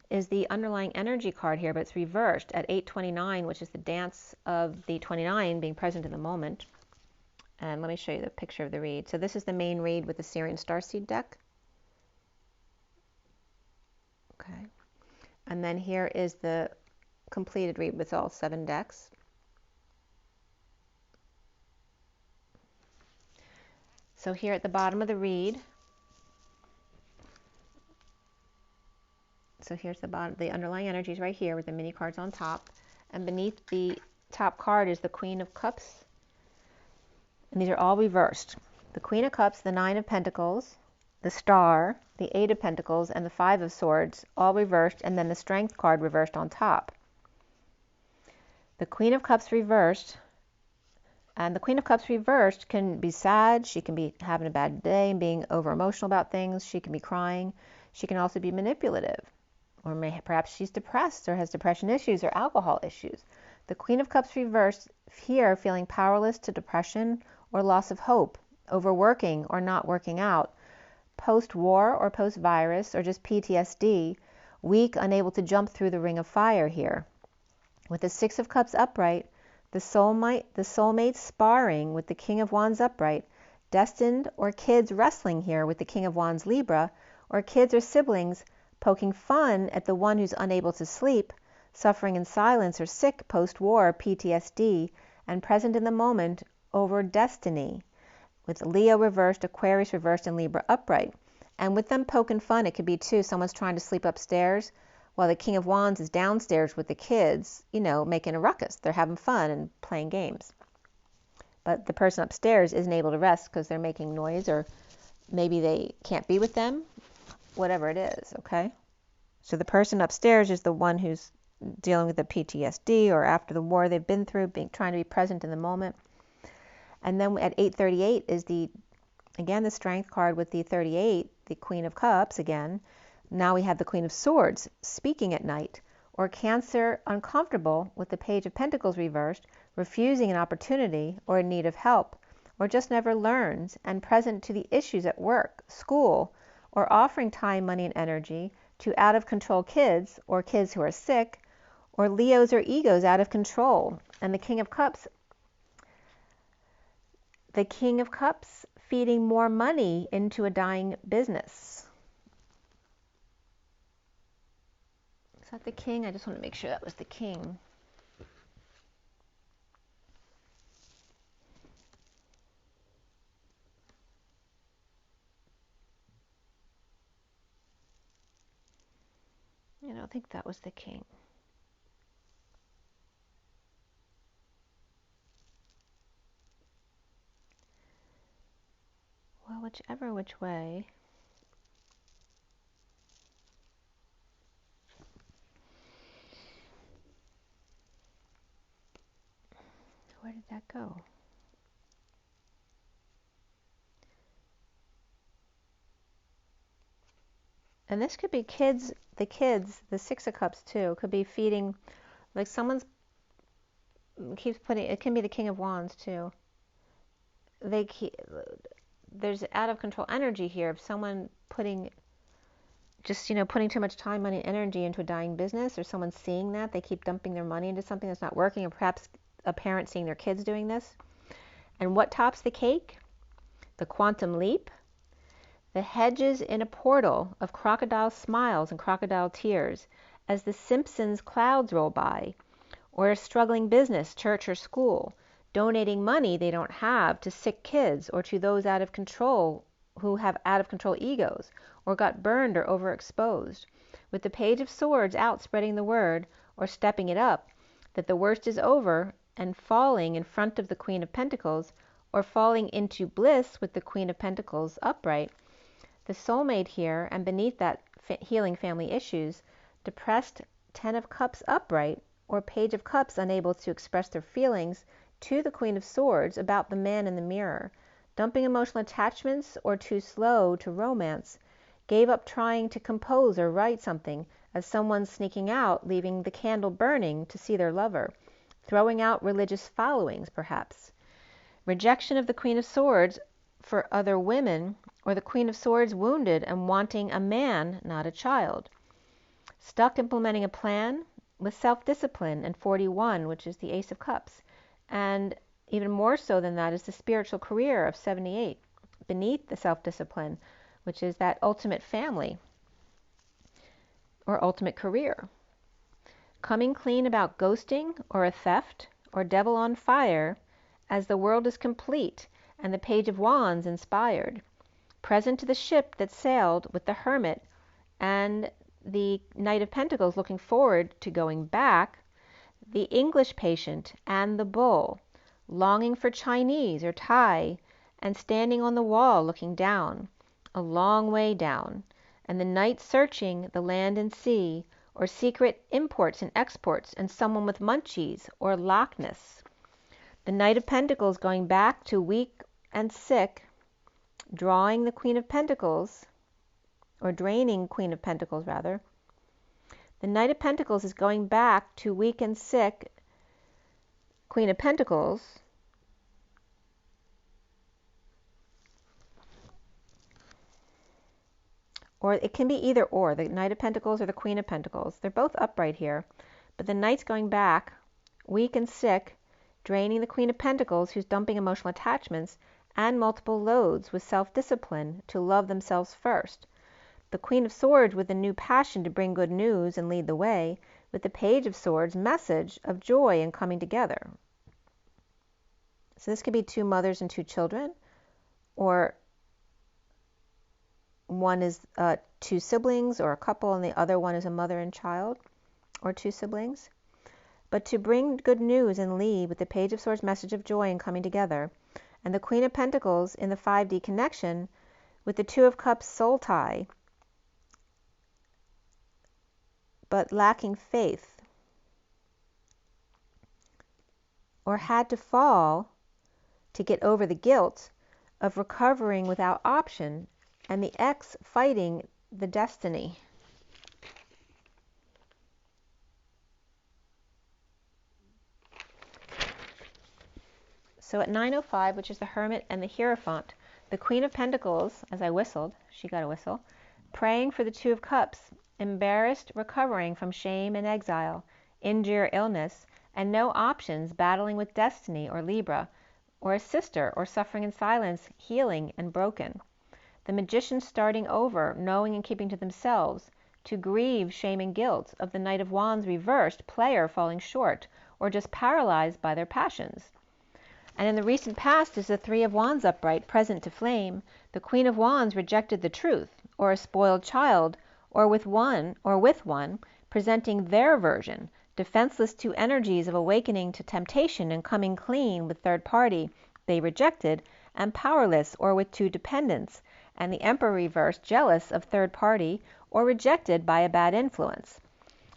is the underlying energy card here, but it's reversed at 829, which is the dance of the 29 being present in the moment. And let me show you the picture of the read. So this is the main read with the SIRIAN Starseed deck. Okay. And then here is the completed read with all 7 decks. So here at the bottom of the read, so here's the bottom, the underlying energies right here with the mini cards on top, and beneath the top card is the Queen of Cups, and these are all reversed. The Queen of Cups, the 9 of Pentacles, the Star, the 8 of Pentacles, and the 5 of Swords, all reversed, and then the Strength card reversed on top. The Queen of Cups reversed, and the Queen of Cups reversed can be sad, she can be having a bad day and being over emotional about things, she can be crying, she can also be manipulative, or perhaps she's depressed or has depression issues or alcohol issues. The Queen of Cups reversed here, feeling powerless to depression or loss of hope, overworking or not working out, post-war or post-virus or just PTSD, weak, unable to jump through the ring of fire here. With the 6 of Cups upright, the soulmate sparring with the King of Wands upright, destined or kids wrestling here with the King of Wands Libra, or kids or siblings poking fun at the one who's unable to sleep, suffering in silence or sick post-war PTSD, and present in the moment over destiny, with Leo reversed, Aquarius reversed, and Libra upright. And with them poking fun, it could be too, someone's trying to sleep upstairs while the King of Wands is downstairs with the kids, you know, making a ruckus. They're having fun and playing games. But the person upstairs isn't able to rest because they're making noise, or maybe they can't be with them, whatever it is, okay? So the person upstairs is the one who's dealing with the PTSD or after the war they've been through, trying to be present in the moment. And then at 838 is again the Strength card with the 38, the Queen of Cups again. Now we have the Queen of Swords speaking at night, or Cancer uncomfortable with the Page of Pentacles reversed, refusing an opportunity or in need of help, or just never learns, and present to the issues at work, school, or offering time, money, and energy to out-of-control kids, or kids who are sick, or Leos or egos out of control. And the King of Cups feeding more money into a dying business. Is that the King? I just want to make sure that was the King. I don't think that was the King. Well, whichever which way. Where did that go? And this could be kids, the Six of Cups too, could be feeding, like someone's keeps putting, it can be the King of Wands too. There's out of control energy here of someone putting, just, putting too much time, money, energy into a dying business, or someone seeing that. They keep dumping their money into something that's not working, or perhaps a parent seeing their kids doing this. And what tops the cake? The quantum leap, the hedges in a portal of crocodile smiles and crocodile tears as the Simpsons clouds roll by, or a struggling business, church, or school, donating money they don't have to sick kids or to those out of control who have out of control egos or got burned or overexposed, with the Page of Swords out spreading the word or stepping it up that the worst is over and falling in front of the Queen of Pentacles, or falling into bliss with the Queen of Pentacles upright. The soulmate here, and beneath that healing family issues, depressed Ten of Cups upright, or Page of Cups unable to express their feelings to the Queen of Swords about the man in the mirror, dumping emotional attachments or too slow to romance, gave up trying to compose or write something as someone sneaking out, leaving the candle burning to see their lover, throwing out religious followings perhaps. Rejection of the Queen of Swords for other women, or the Queen of Swords wounded and wanting a man, not a child. Stuck implementing a plan with self-discipline, and 41, which is the Ace of Cups. And even more so than that is the spiritual career of 78, beneath the self-discipline, which is that ultimate family or ultimate career. Coming clean about ghosting or a theft or devil on fire as the world is complete and the Page of Wands inspired. Present to the ship that sailed with the Hermit and the Knight of Pentacles looking forward to going back, the English patient and the bull, longing for Chinese or Thai, and standing on the wall looking down, a long way down, and the Knight searching the land and sea, or secret imports and exports, and someone with munchies or Loch Ness. The Knight of Pentacles going back to weak and sick, drawing the Queen of Pentacles, or draining Queen of Pentacles rather. The Knight of Pentacles is going back to weak and sick Queen of Pentacles, or it can be either or, the Knight of Pentacles or the Queen of Pentacles. They're both upright here, but the Knight's going back, weak and sick, draining the Queen of Pentacles, who's dumping emotional attachments and multiple loads with self-discipline to love themselves first. The Queen of Swords with a new passion to bring good news and lead the way, with the Page of Swords message of joy and coming together. So this could be two mothers and two children, or one is two siblings or a couple and the other one is a mother and child, or two siblings. But to bring good news and lead with the Page of Swords message of joy and coming together, and the Queen of Pentacles in the 5D connection with the Two of Cups soul tie, but lacking faith, or had to fall to get over the guilt of recovering without option, and the ex fighting the destiny. So at 9:05, which is the Hermit and the Hierophant, the Queen of Pentacles, as I whistled, she got a whistle, praying for the Two of Cups, embarrassed, recovering from shame and exile, injury or illness, and no options, battling with destiny or Libra, or a sister, or suffering in silence, healing and broken. The Magician starting over, knowing and keeping to themselves, to grieve, shame and guilt, of the Knight of Wands reversed, player falling short, or just paralyzed by their passions. And in the recent past is the Three of Wands upright, present to flame. The Queen of Wands rejected the truth, or a spoiled child, or with one, presenting their version, defenseless to energies of awakening to temptation and coming clean with third party they rejected, and powerless, or with two dependents, and the Emperor reversed, jealous of third party, or rejected by a bad influence.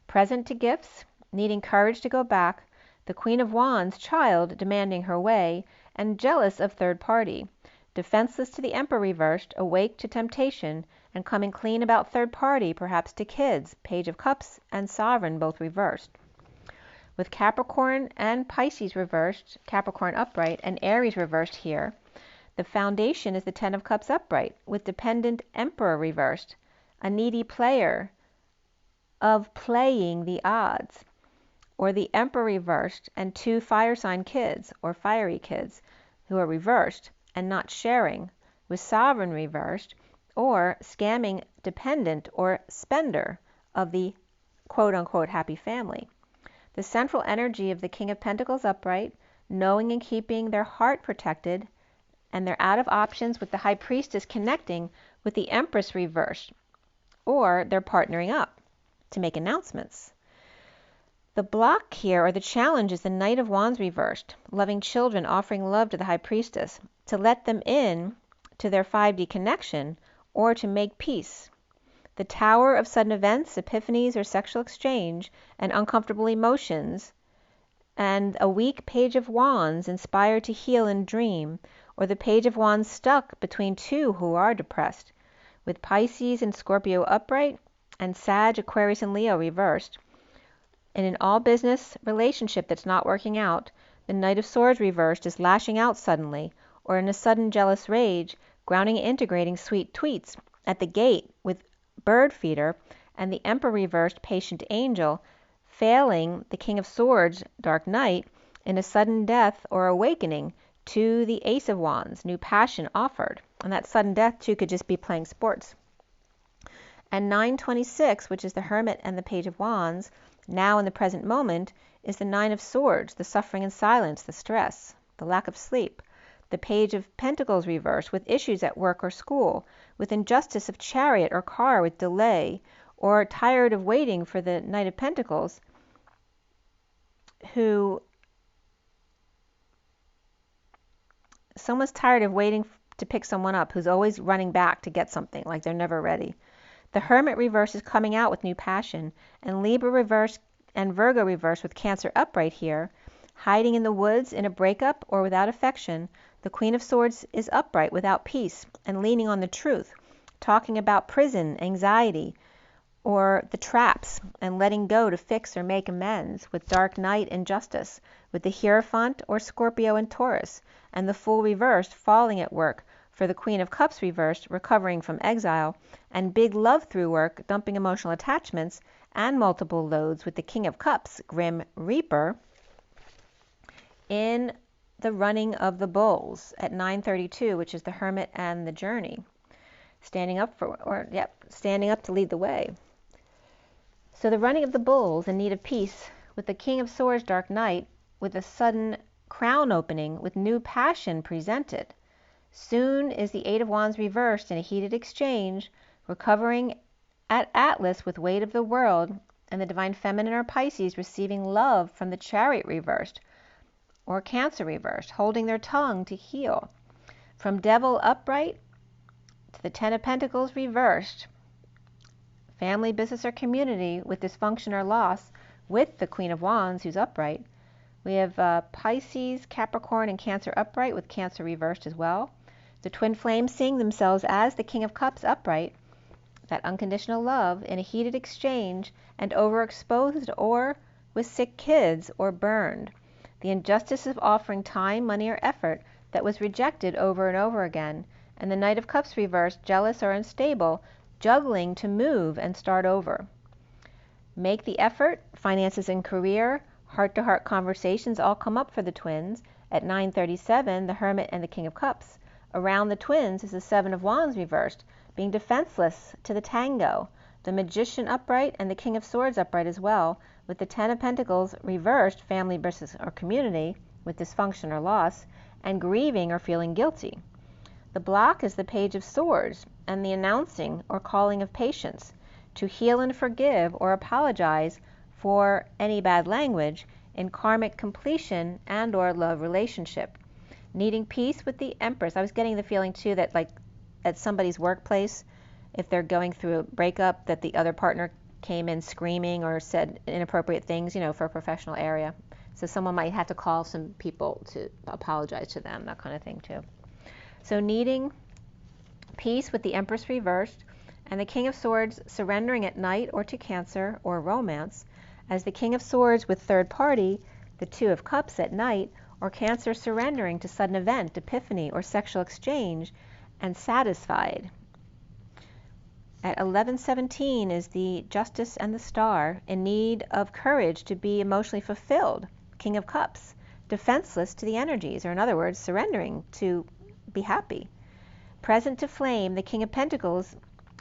Present to gifts, needing courage to go back, the Queen of Wands, child, demanding her way, and jealous of third party. Defenseless to the Emperor reversed, awake to temptation, and coming clean about third party, perhaps to kids, Page of Cups and Sovereign both reversed. With Capricorn and Pisces reversed, Capricorn upright, and Aries reversed here, the foundation is the Ten of Cups upright, with dependent Emperor reversed, a needy player of playing the odds, or the Emperor reversed, and two fire sign kids, or fiery kids, who are reversed, and not sharing, with Sovereign reversed, or scamming dependent or spender of the quote-unquote happy family. The central energy of the King of Pentacles upright, knowing and keeping their heart protected, and they're out of options, with the High Priestess connecting with the Empress reversed, or they're partnering up to make announcements. The block here, or the challenge, is the Knight of Wands reversed, loving children, offering love to the High Priestess, to let them in to their 5D connection, or to make peace. The Tower of sudden events, epiphanies, or sexual exchange, and uncomfortable emotions, and a weak Page of Wands inspired to heal and dream, or the Page of Wands stuck between two who are depressed, with Pisces and Scorpio upright, and Sag, Aquarius, and Leo reversed. And in all business relationship that's not working out, the Knight of Swords reversed is lashing out suddenly, or in a sudden jealous rage, grounding and integrating sweet tweets at the gate with bird feeder, and the Emperor reversed, patient angel, failing the King of Swords, dark night, in a sudden death or awakening to the Ace of Wands, new passion offered. And that sudden death too could just be playing sports. And 926, which is the Hermit and the Page of Wands, now in the present moment, is the Nine of Swords, the suffering in silence, the stress, the lack of sleep. The Page of Pentacles reversed, with issues at work or school, with injustice of chariot or car with delay, or tired of waiting for the Knight of Pentacles, someone's tired of waiting to pick someone up, who's always running back to get something, like they're never ready. The Hermit reverse is coming out with new passion, and Libra reverse and Virgo reverse with Cancer upright here, hiding in the woods in a breakup or without affection. The Queen of Swords is upright without peace and leaning on the truth, talking about prison, anxiety, or the traps, and letting go to fix or make amends, with Dark Night and Justice, with the Hierophant or Scorpio and Taurus, and the Fool reversed, falling at work, for the Queen of Cups reversed, recovering from exile, and big love through work, dumping emotional attachments and multiple loads, with the King of Cups, Grim Reaper, in the running of the bulls at 932, which is the Hermit and the Journey, standing up to lead the way. So the running of the bulls in need of peace, with the King of Swords, Dark Night, with a sudden crown opening, with new passion presented. Soon is the Eight of Wands reversed in a heated exchange, recovering at Atlas with weight of the world, and the Divine Feminine or Pisces receiving love from the Chariot reversed, or Cancer reversed, holding their tongue to heal. From Devil upright to the Ten of Pentacles reversed, family, business, or community with dysfunction or loss, with the Queen of Wands who's upright. We have Pisces, Capricorn, and Cancer upright, with Cancer reversed as well. The twin flames seeing themselves as the King of Cups upright, that unconditional love in a heated exchange, and overexposed or with sick kids or burned. The injustice of offering time, money, or effort that was rejected over and over again, and the Knight of Cups reversed, jealous or unstable, juggling to move and start over. Make the effort, finances and career, heart-to-heart conversations all come up for the twins. At 9:37, the Hermit and the King of Cups. Around the twins is the Seven of Wands reversed, being defenseless to the tango. The Magician upright and the King of Swords upright as well, with the Ten of Pentacles reversed, family versus or community, with dysfunction or loss, and grieving or feeling guilty. The block is the Page of Swords and the announcing or calling of patience, to heal and forgive or apologize for any bad language in karmic completion and or love relationship. Needing peace with the Empress. I was getting the feeling too that like at somebody's workplace, if they're going through a breakup, that the other partner came in screaming or said inappropriate things, for a professional area. So someone might have to call some people to apologize to them, that kind of thing too. So needing peace with the Empress reversed, and the King of Swords surrendering at night or to Cancer or romance, as the King of Swords with third party, the Two of Cups at night, or Cancer surrendering to sudden event, epiphany, or sexual exchange, and satisfied. At 11:17 is the Justice and the Star, in need of courage to be emotionally fulfilled, King of Cups, defenseless to the energies, or in other words, surrendering to be happy. Present to flame, the King of Pentacles,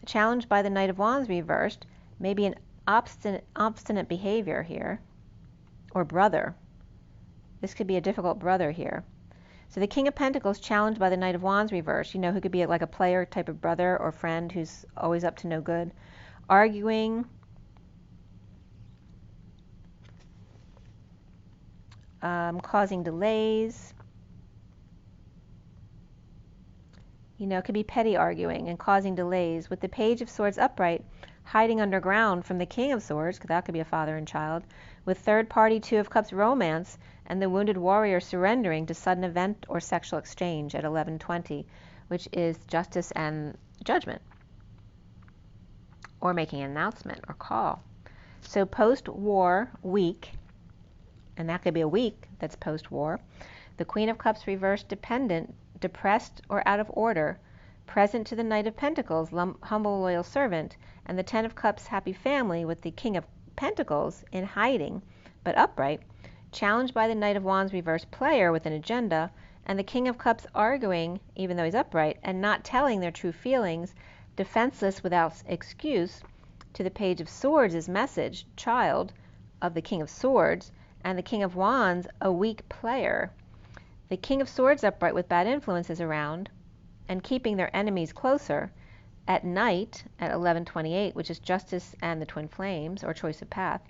challenged by the Knight of Wands reversed, maybe an obstinate behavior here, or brother. This could be a difficult brother here. So the King of Pentacles challenged by the Knight of Wands reversed, who could be like a player type of brother or friend who's always up to no good. Arguing, causing delays. It could be petty arguing and causing delays, with the Page of Swords upright, hiding underground from the King of Swords, because that could be a father and child, with third party Two of Cups romance, and the Wounded Warrior surrendering to sudden event or sexual exchange at 11:20, which is Justice and Judgment, or making an announcement or call. So post-war week, and that could be a week that's post-war, the Queen of Cups reversed, dependent, depressed or out of order, present to the Knight of Pentacles, humble loyal servant, and the Ten of Cups happy family, with the King of Pentacles in hiding but upright, challenged by the Knight of Wands reversed, player with an agenda, and the King of Cups arguing even though he's upright and not telling their true feelings, defenseless without excuse, to the Page of Swords' message, child of the King of Swords, and the King of Wands a weak player. The King of Swords upright with bad influences around and keeping their enemies closer at night at 11:28, which is Justice and the Twin Flames, or choice of path,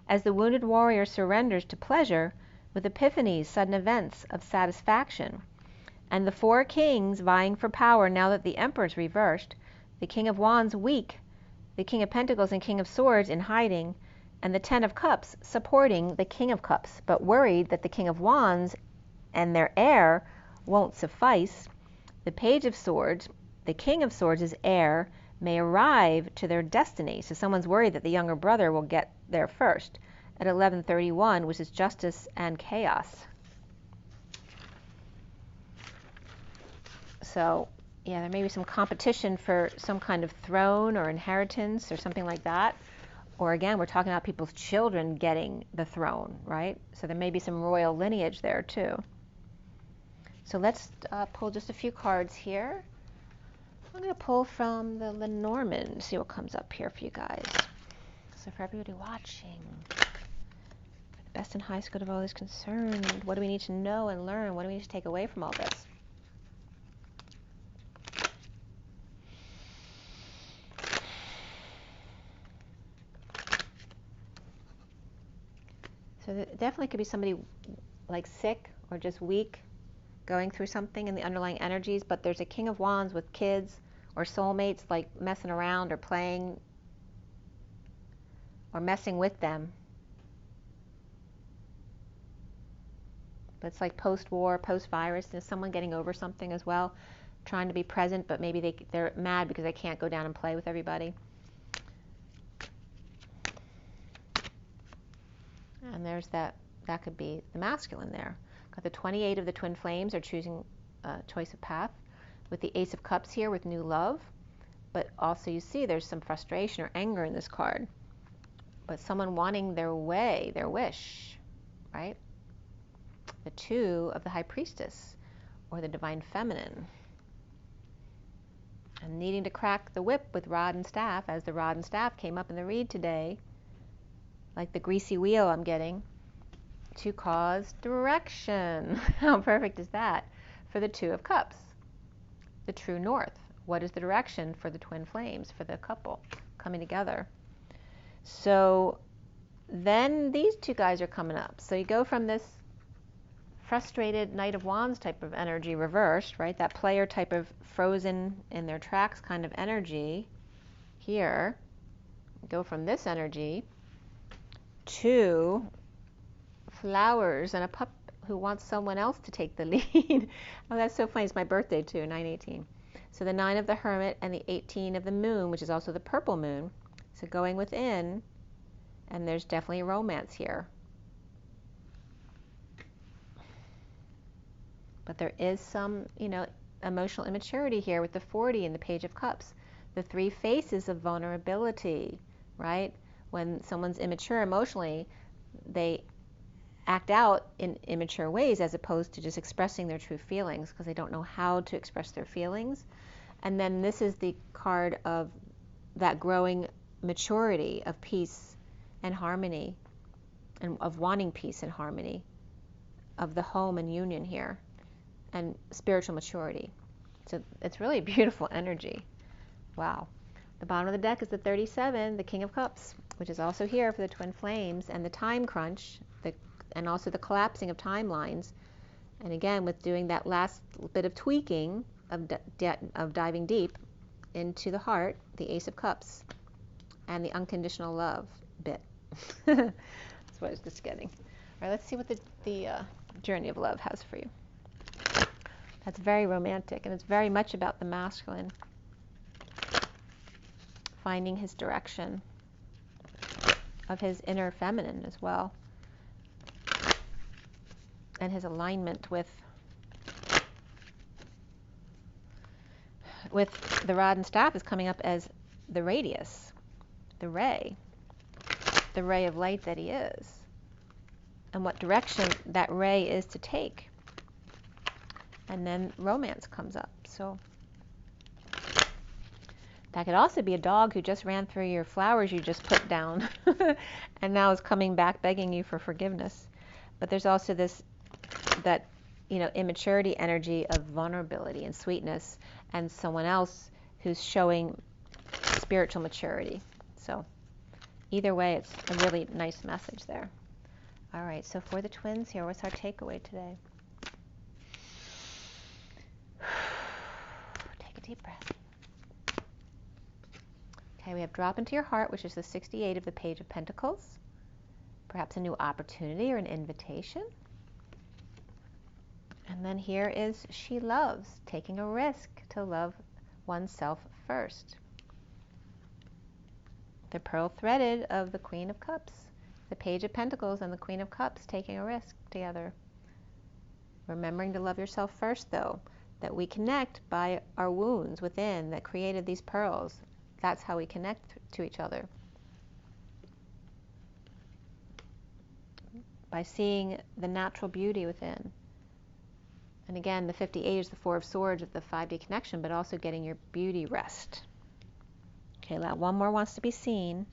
as the Wounded Warrior surrenders to pleasure with epiphanies, sudden events of satisfaction. And the four kings vying for power now that the Emperor's reversed, the King of Wands weak, the King of Pentacles and King of Swords in hiding, and the Ten of Cups supporting the King of Cups, but worried that the King of Wands and their heir won't suffice. The Page of Swords, the King of Swords' heir, may arrive to their destiny. So someone's worried that the younger brother will get there first at 11:31, which is Justice and Chaos. So yeah, there may be some competition for some kind of throne or inheritance or something like that. Or again, we're talking about people's children getting the throne, right? So there may be some royal lineage there too. So let's pull just a few cards here. I'm going to pull from the Lenormand, see what comes up here for you guys. So for everybody watching, for the best and highest good of all is concerned, what do we need to know and learn? What do we need to take away from all this? So there definitely could be somebody like sick or just weak, going through something in the underlying energies, but there's a King of Wands with kids or soulmates like messing around or playing or messing with them. But it's like post-war, post-virus, there's someone getting over something as well, trying to be present, but maybe they're mad because they can't go down and play with everybody. And there's that could be the masculine there. Got the 28 of the Twin Flames are choosing choice of path, with the Ace of Cups here with new love. But also you see there's some frustration or anger in this card. but someone wanting their way, their wish, right? The 2 of the High Priestess, or the Divine Feminine. And needing to crack the whip with rod and staff, as the rod and staff came up in the read today, like the greasy wheel I'm getting, to cause direction. How perfect is that for the 2 of Cups? The true north. What is the direction for the twin flames, for the couple coming together? So then these 2 guys are coming up. So you go from this frustrated Knight of Wands type of energy reversed, right? That player type of frozen in their tracks kind of energy here. Go from this energy to flowers and a pup who wants someone else to take the lead. Oh, that's so funny. It's my birthday too, 9/18. So the 9 of the Hermit and the 18 of the Moon, which is also the purple moon. So going within, and there's definitely romance here. But there is some, you know, emotional immaturity here with the 40 and the Page of Cups. The 3 faces of vulnerability, right? When someone's immature emotionally, they act out in immature ways as opposed to just expressing their true feelings because they don't know how to express their feelings. And then this is the card of that growing maturity of peace and harmony, and of wanting peace and harmony, of the home and union here, and spiritual maturity. So it's really beautiful energy. Wow. The bottom of the deck is the 37, the King of Cups, which is also here for the twin flames, and the time crunch, and also the collapsing of timelines. And again, with doing that last bit of tweaking of diving deep into the heart, the Ace of Cups, and the unconditional love bit. That's what I was just getting. All right, let's see what the journey of love has for you. That's very romantic, and it's very much about the masculine finding his direction of his inner feminine as well, and his alignment with the rod and staff is coming up as the radius, the ray of light that he is, and what direction that ray is to take. And then romance comes up. So that could also be a dog who just ran through your flowers you just put down and now is coming back begging you for forgiveness. But there's also that immaturity energy of vulnerability and sweetness, and someone else who's showing spiritual maturity. So either way, it's a really nice message there. All right, so for the twins here, what's our takeaway today? Take a deep breath. Okay, we have drop into your heart, which is the 68 of the Page of Pentacles. Perhaps a new opportunity or an invitation. And then here is she loves, taking a risk to love oneself first. The pearl threaded of the Queen of Cups, the Page of Pentacles and the Queen of Cups taking a risk together. Remembering to love yourself first, though, that we connect by our wounds within that created these pearls. That's how we connect to each other. By seeing the natural beauty within. And again, the 58 is the 4 of Swords with the 5D connection, but also getting your beauty rest. Okay, one more wants to be seen,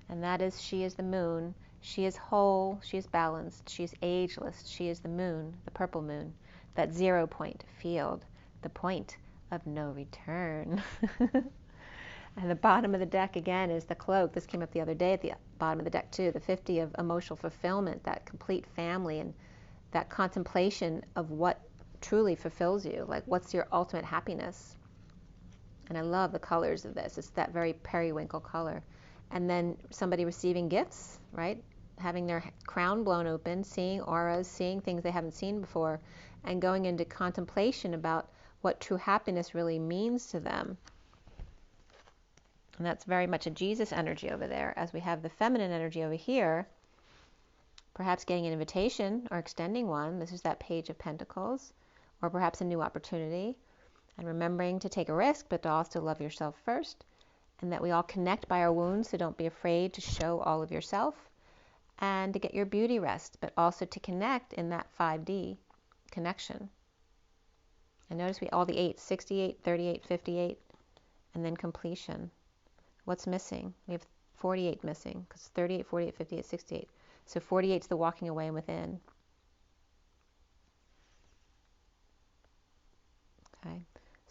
and that is she is the moon. She is whole, she is balanced, she is ageless, she is the moon, the purple moon, that 0 point field, the point of no return. And the bottom of the deck again is the cloak. This came up the other day at the bottom of the deck too, the 50 of emotional fulfillment, that complete family and that contemplation of what truly fulfills you, like what's your ultimate happiness. And I love the colors of this. It's that very periwinkle color. And then somebody receiving gifts, right? Having their crown blown open, seeing auras, seeing things they haven't seen before, and going into contemplation about what true happiness really means to them. And that's very much a Jesus energy over there, as we have the feminine energy over here, perhaps getting an invitation or extending one. This is that Page of Pentacles, or perhaps a new opportunity, and remembering to take a risk, but to also love yourself first. and that we all connect by our wounds, so don't be afraid to show all of yourself and to get your beauty rest, but also to connect in that 5D connection. And notice we all the 8, 68, 38, 58, and then completion. What's missing? We have 48 missing, because 38, 48, 58, 68. So 48 is the walking away and within. Okay,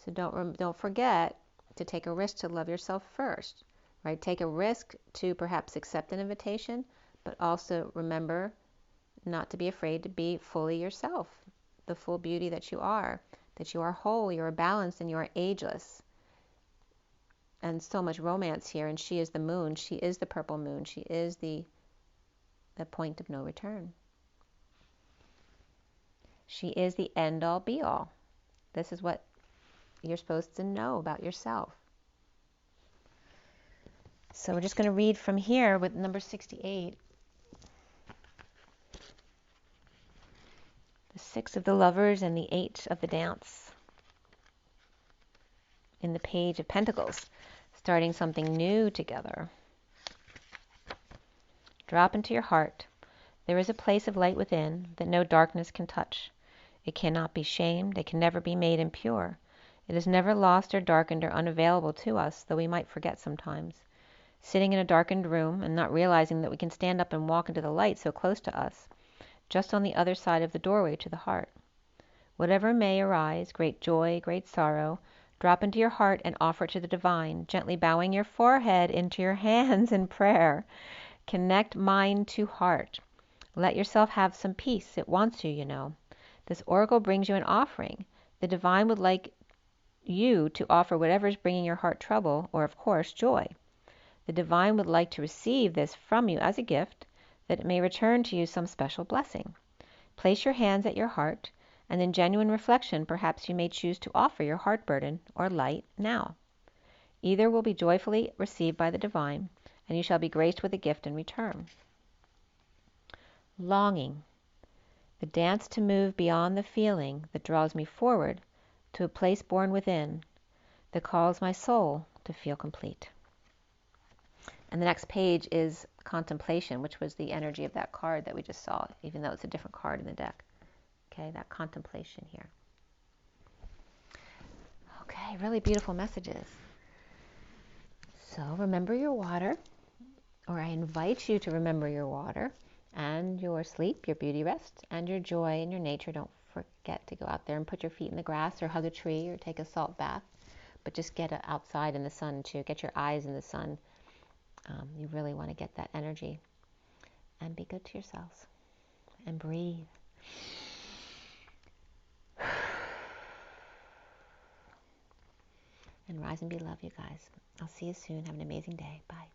so don't forget to take a risk to love yourself first, right? Take a risk to perhaps accept an invitation, but also remember not to be afraid to be fully yourself, the full beauty that you are whole, you are balanced, and you are ageless. And so much romance here, and she is the moon, she is the purple moon, she is the point of no return. She is the end-all be-all. This is what you're supposed to know about yourself. So we're just going to read from here with number 68. The 6 of the lovers and the 8 of the dance. In the Page of Pentacles, starting something new together. Drop into your heart. There is a place of light within that no darkness can touch. It cannot be shamed. It can never be made impure. It is never lost or darkened or unavailable to us, though we might forget sometimes. Sitting in a darkened room and not realizing that we can stand up and walk into the light so close to us, just on the other side of the doorway to the heart. Whatever may arise, great joy, great sorrow, drop into your heart and offer it to the divine, gently bowing your forehead into your hands in prayer. Connect mind to heart. Let yourself have some peace. It wants you, you know. This oracle brings you an offering. The divine would like you to offer whatever is bringing your heart trouble, or of course, joy. The divine would like to receive this from you as a gift, that it may return to you some special blessing. Place your hands at your heart, and in genuine reflection, perhaps you may choose to offer your heart burden or light now. Either will be joyfully received by the divine, and you shall be graced with a gift in return. Longing. The dance to move beyond the feeling that draws me forward to a place born within, that calls my soul to feel complete. And the next page is contemplation, which was the energy of that card that we just saw, even though it's a different card in the deck. Okay, that contemplation here. Okay, really beautiful messages. So remember your water, or I invite you to remember your water, and your sleep, your beauty rest, and your joy and your nature. Don't forget to go out there and put your feet in the grass, or hug a tree, or take a salt bath. But just get outside in the sun too. Get your eyes in the sun. You really want to get that energy. And be good to yourselves. And breathe. And rise and be love, you guys. I'll see you soon. Have an amazing day. Bye.